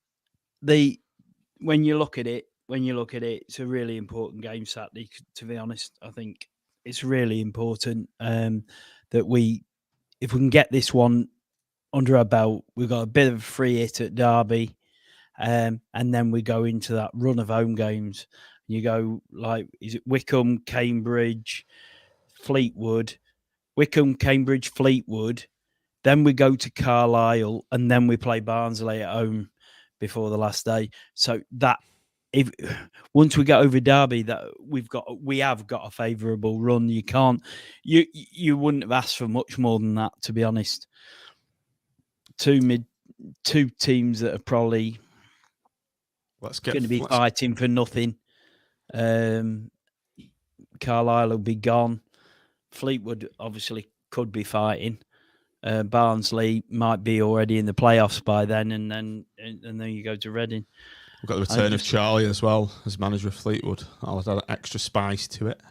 when you look at it, it's a really important game Saturday. To be honest, I think it's really important that if we can get this one under our belt, we've got a bit of a free hit at Derby, and then we go into that run of home games. You go is it Wycombe, Cambridge, Fleetwood, Fleetwood. Then we go to Carlisle, and then we play Barnsley at home before the last day. So that once we get over Derby, that we have got a favourable run. You wouldn't have asked for much more than that, to be honest. Two teams that are probably going to be fighting for nothing. Carlisle will be gone. Fleetwood obviously could be fighting. Barnsley might be already in the playoffs by then, and then you go to Reading. We've got the return of Charlie as well as manager of Fleetwood. I'll add extra spice to it.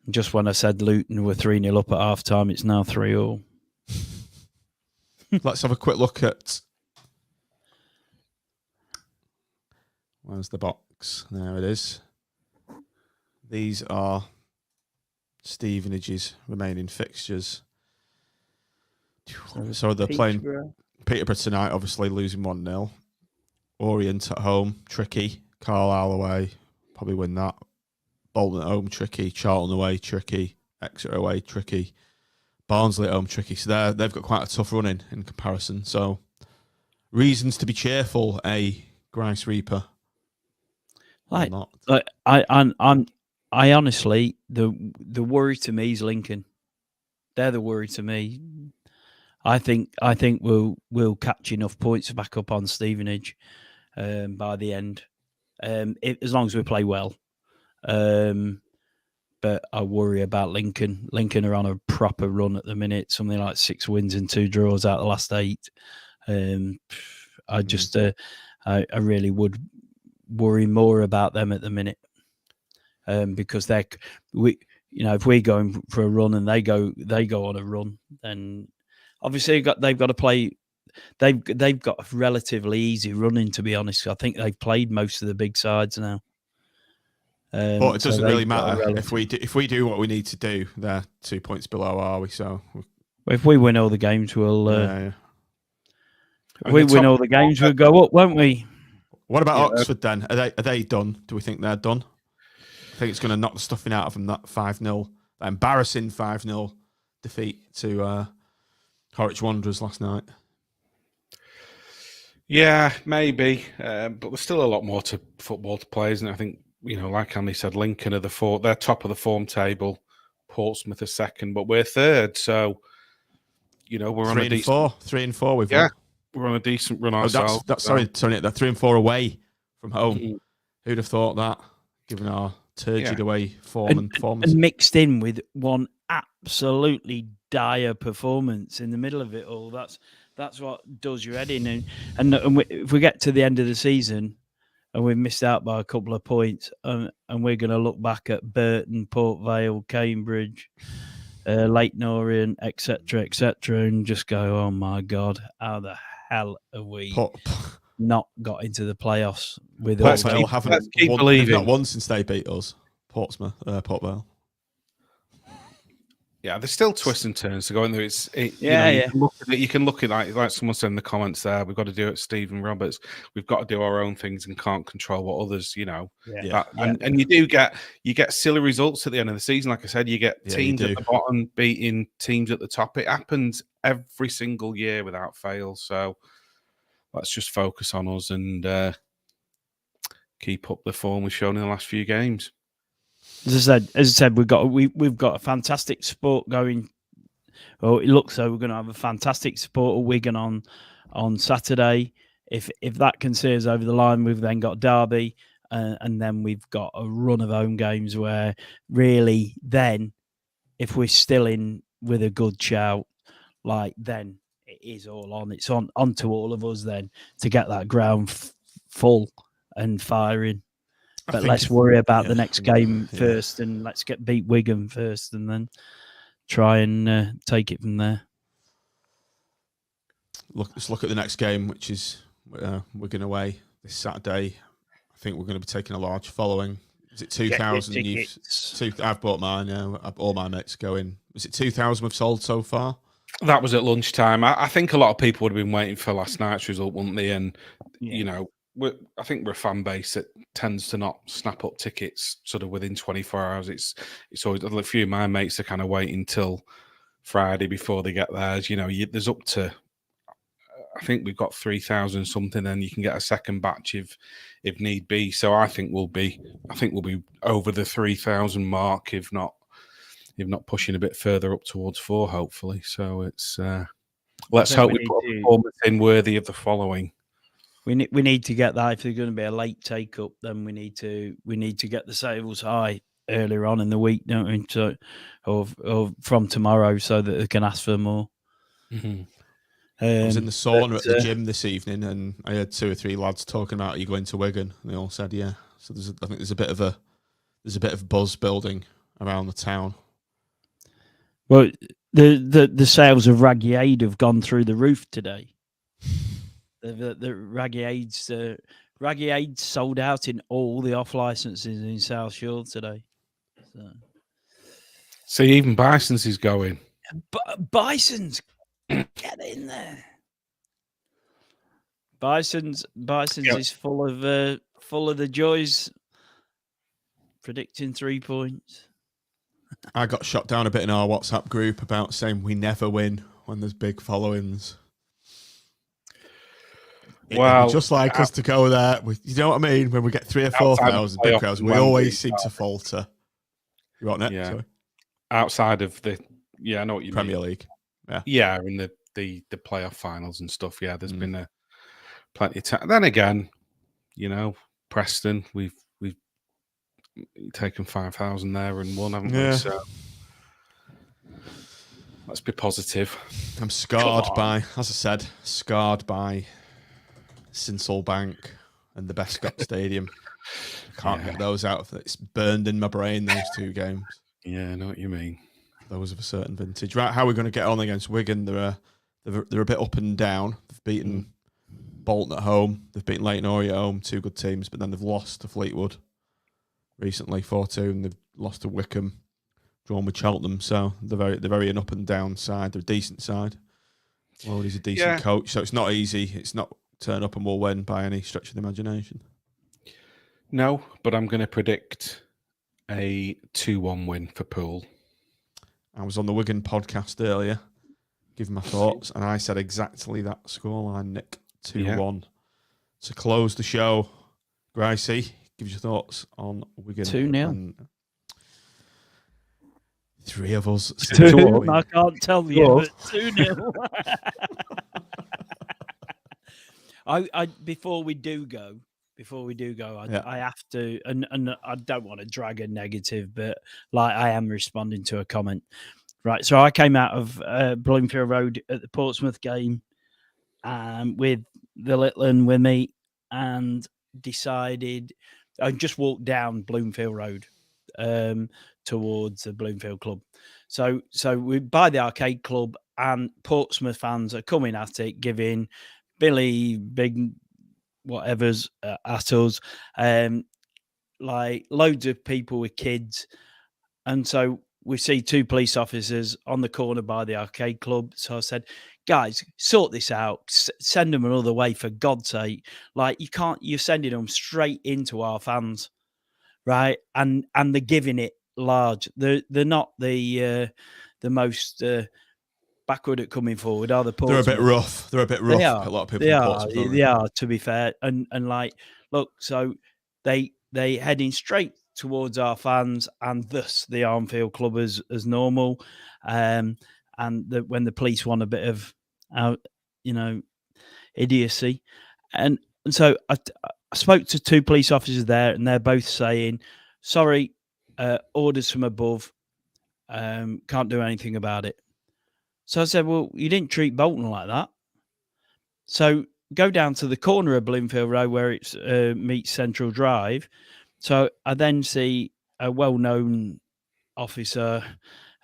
Just when I said Luton were 3-0 up at half time, it's now 3-3. Let's have a quick look at. Where's the box? There it is. These are Stevenage's remaining fixtures. So they're playing Peterborough tonight, obviously losing 1-0. Orient at home, tricky. Carlisle away, probably win that. Bolton at home, tricky. Charlton away, tricky. Exeter away, tricky. Barnsley at home, tricky. So they've got quite a tough run in comparison. So reasons to be cheerful, Grice Reaper. I honestly, the worry to me is Lincoln. They're the worry to me. I think we'll catch enough points to back up on Stevenage by the end, as long as we play well. But I worry about Lincoln. Lincoln are on a proper run at the minute, something like 6 wins and 2 draws out of the last 8. I really would worry more about them at the minute, because if we're going for a run and they go on a run, then obviously they've got to play. They've got a relatively easy running, to be honest. I think they've played most of the big sides now. But it doesn't really matter if we do what we need to do. They're 2 points below, are we? So if we win all the games, we'll. Yeah. If we win all the games, we'll go up, won't we? What about Oxford then? Are they done? Do we think they're done? I think it's going to knock the stuffing out of them. That 5-0, that embarrassing 5-0 defeat to Horwich Wanderers last night. Yeah, maybe, but there's still a lot more to football to play, isn't it? I think, like Andy said, Lincoln are they're top of the form table, Portsmouth are second, but we're third. So, we're on a decent 3 and 4. We're on a decent run ourselves. Sorry, Nick, they're 3 and 4 away from home. Who'd have thought that? given our turgid away form and performance. And mixed in with one absolutely dire performance in the middle of it all. That's what does your head in. And if we get to the end of the season and we've missed out by a couple of points, and we're going to look back at Burton, Port Vale, Cambridge, Leighton Orient, etc., and just go, oh my God, how the hell have we not got into the playoffs with Port us? Vale haven't won, they've not won since they beat us. Port Vale. Yeah, there's still twists and turns to go in there. You can look at like someone said in the comments there. We've got to do it, Stephen Roberts. We've got to do our own things and can't control what others, And you get silly results at the end of the season. Like I said, you get teams at the bottom beating teams at the top. It happens every single year without fail. So let's just focus on us and keep up the form we've shown in the last few games. As I said, we've got a fantastic sport going. Well, it looks so we're going to have a fantastic sport at Wigan on Saturday. If that can see us over the line, we've then got Derby, and then we've got a run of home games where really then, if we're still in with a good shout, then it is all on. It's on to all of us then to get that ground full and firing. But let's worry about the next game first, and let's beat Wigan first, and then try and take it from there. Let's look at the next game, which is Wigan away this Saturday. I think we're going to be taking a large following. Is it 2,000? I've bought mine. All my mates go in. Is it 2,000 we've sold so far? That was at lunchtime. I think a lot of people would have been waiting for last night's result, wouldn't they? And I think we're a fan base that tends to not snap up tickets sort of within 24 hours. It's always a few of my mates are kind of waiting till Friday before they get theirs. There's up to, I think we've got 3,000 something, and you can get a second batch if need be. So I think we'll be over the 3,000 mark, if not pushing a bit further up towards 4, hopefully. So it's let's hope we put a performance in worthy of the following. We need to get that. If there's going to be a late take up, then we need to get the sales high earlier on in the week, don't we? So, or from tomorrow, so that they can ask for more. Mm-hmm. I was in the sauna at the gym this evening, and I heard 2 or 3 lads talking about, are you going to Wigan? And they all said, yeah. So I think there's a bit of buzz building around the town. Well, the sales of Raggy Aid have gone through the roof today. The Raggy Aid's sold out in all the off licenses in South Shore today. So even Bison's is going. Bison's get in there. Bison's is full of the joys, predicting 3 points. I got shot down a bit in our WhatsApp group about saying we never win when there's big followings. Wow, just like us to go there. You know what I mean? When we get 3,000 or 4,000 big crowds, we always seem to falter. You want that? Sorry. Outside of I know what you Premier mean. League. Yeah, in the playoff finals and stuff. Yeah, there's been plenty of time. Then again, Preston, we've taken 5,000 there and won, haven't we? So let's be positive. I'm scarred by Sinsel Bank and the Bescott Stadium. Can't get those out of it. It's burned in my brain, those 2 games. Yeah, I know what you mean. Those of a certain vintage. Right, how are we going to get on against Wigan? They're a bit up and down. They've beaten Bolton at home. They've beaten Leighton Orient at home, 2 good teams, but then they've lost to Fleetwood recently, 4-2, and they've lost to Wickham, drawn with Cheltenham. So they're very an up and down side. They're a decent side. Well, he's a decent coach, so it's not easy. It's not turn up and we'll win by any stretch of the imagination. No, but I'm going to predict a 2-1 win for Poole. I was on the Wigan podcast earlier, giving my thoughts, and I said exactly that scoreline, Nick. 2-1. To close the show, Gricey, give us your thoughts on Wigan. 2-0. 3 of us. 2. I can't tell you, but 2-0. I before we do go, before we do go, Yeah. I have to, and I don't want to drag a negative, but like I am responding to a comment. Right. So I came out of Bloomfield Road at the Portsmouth game with the little one with me and decided I just walked down Bloomfield Road towards the Bloomfield Club. So we by the arcade club and Portsmouth fans are coming at it, giving Billy big whatever's at us, like loads of people with kids. And so we see two police officers on the corner by the arcade club. So I said, guys, sort this out. Send them another way, for God's sake. Like, you're sending them straight into our fans, right? And they're giving it large. They're not the most backward at coming forward, are the Portsmouth? They're a bit rough. They're a bit rough. They are. A lot of people. They are, to be fair. And like, look, so they heading straight towards our fans, and thus the Armfield Club as normal. And when the police want a bit of, idiocy, and so I spoke to two police officers there, and they're both saying, "Sorry, orders from above, can't do anything about it." So I said, "Well, you didn't treat Bolton like that. So go down to the corner of Bloomfield Road where it's meets Central Drive." So I then see a well-known officer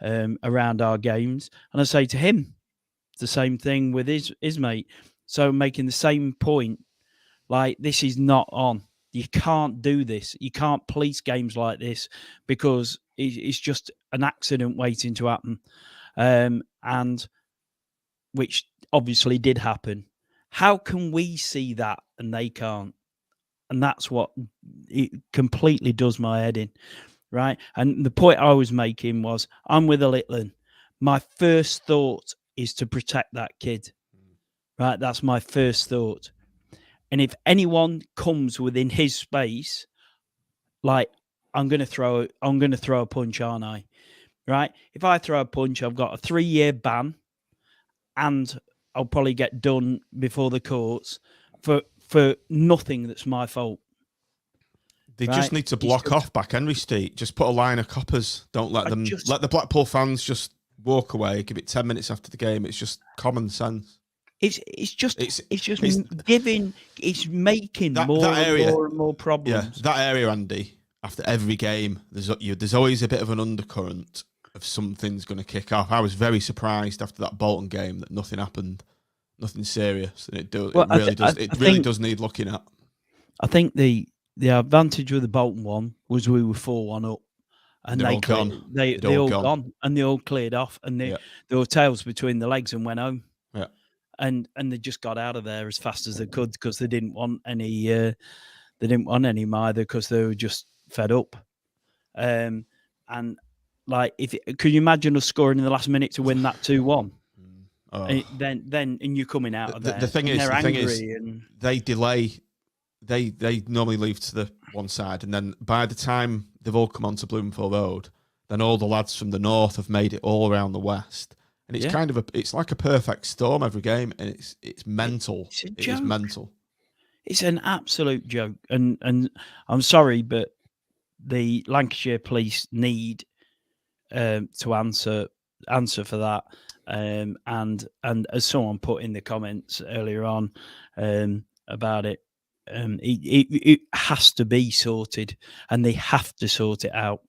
around our games, and I say to him the same thing with his mate. So making the same point, like, this is not on. You can't do this. You can't police games like this because it's just an accident waiting to happen, and which obviously did happen. How can we see that and they can't? And that's what it completely does my head in, right? And the point I was making was, I'm with a little one. My first thought is to protect that kid, right? That's my first thought. And if anyone comes within his space, like, I'm going to throw a punch, aren't I? Right? If I throw a punch, I've got a 3-year ban, and I'll probably get done before the courts for nothing that's my fault. They just need to block off Back Henry Street. Just put a line of coppers. Don't let them let the Blackpool fans just walk away. Give it 10 minutes after the game. It's just common sense. It's making more and more problems. Yeah, that area, Andy. After every game, there's always a bit of an undercurrent of something's going to kick off. I was very surprised after that Bolton game that nothing happened, nothing serious, and it really does need looking at. I think the advantage with the Bolton one was we were 4-1 up, and they all gone, and they all cleared off, and there were tails between the legs and went home. Yeah, and they just got out of there as fast as they could because they didn't want any. They didn't want any either because they were just fed up. And like, could you imagine us scoring in the last minute to win that 2-1? Then you're coming out of there. The thing is, they delay. They normally leave to the one side, and then by the time they've all come onto Bloomfield Road, then all the lads from the north have made it all around the west, and it's kind of it's like a perfect storm every game, and it's mental. It is mental. It's an absolute joke, and I'm sorry, but the Lancashire police need to answer for that. And as someone put in the comments earlier on about it, it has to be sorted, and they have to sort it out.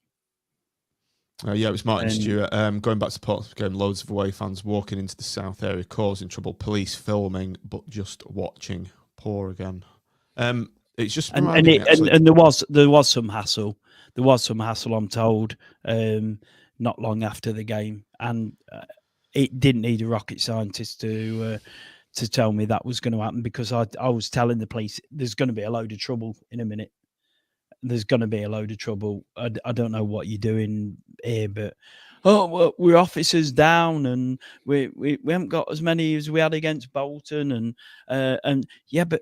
It was Martin Stewart. Going back to Portsmouth game, loads of away fans walking into the south area causing trouble. Police filming, but just watching. Poor again. It's just and there was some hassle. There was some hassle, I'm told, not long after the game, and it didn't need a rocket scientist to tell me that was going to happen, because I was telling the police there's going to be a load of trouble in a minute. There's going to be a load of trouble. I don't know what you're doing here, but well, we're officers down, and we haven't got as many as we had against Bolton, and yeah, but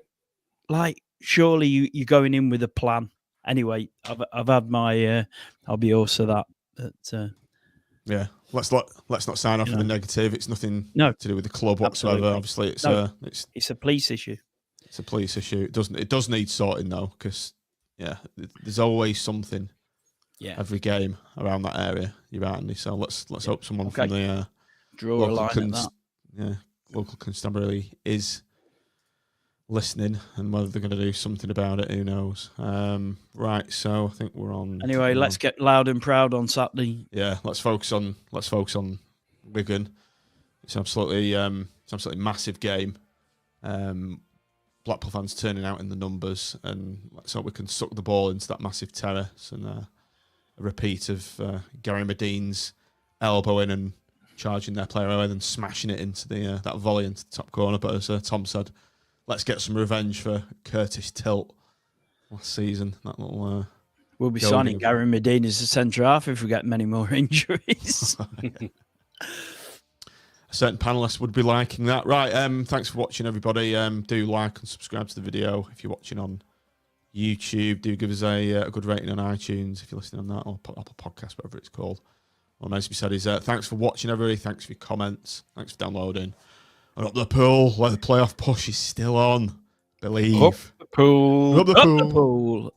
like, surely you're going in with a plan. Anyway, I've had my I'll be also that. But, yeah, let's not sign off with the negative. It's nothing to do with the club whatsoever. Obviously, it's a police issue. It's a police issue. It does need sorting though, because there's always something. Yeah. Every game around that area, you're right, Andy. So let's hope someone from the draw a line at that. Local constabulary is listening, and whether they're going to do something about it, who knows? Right, so I think we're on. Anyway, let's get loud and proud on Saturday. Yeah, let's focus on Wigan. It's absolutely massive game. Blackpool fans turning out in the numbers, and let's hope we can suck the ball into that massive terrace and a repeat of Gary Medine's elbowing and charging their player away, then smashing it into that volley into the top corner. But as Tom said, let's get some revenge for Curtis Tilt last season. That little. We'll be signing Gary Medine as a centre half if we get many more injuries. A certain panelist would be liking that. Right, thanks for watching, everybody. Do like and subscribe to the video. If you're watching on YouTube, do give us a good rating on iTunes if you're listening on that, or Apple Podcast, whatever it's called. What remains to be said is thanks for watching, everybody. Thanks for your comments. Thanks for downloading. And up the pool, where the playoff push is still on. Believe. Up the pool. Up the pool.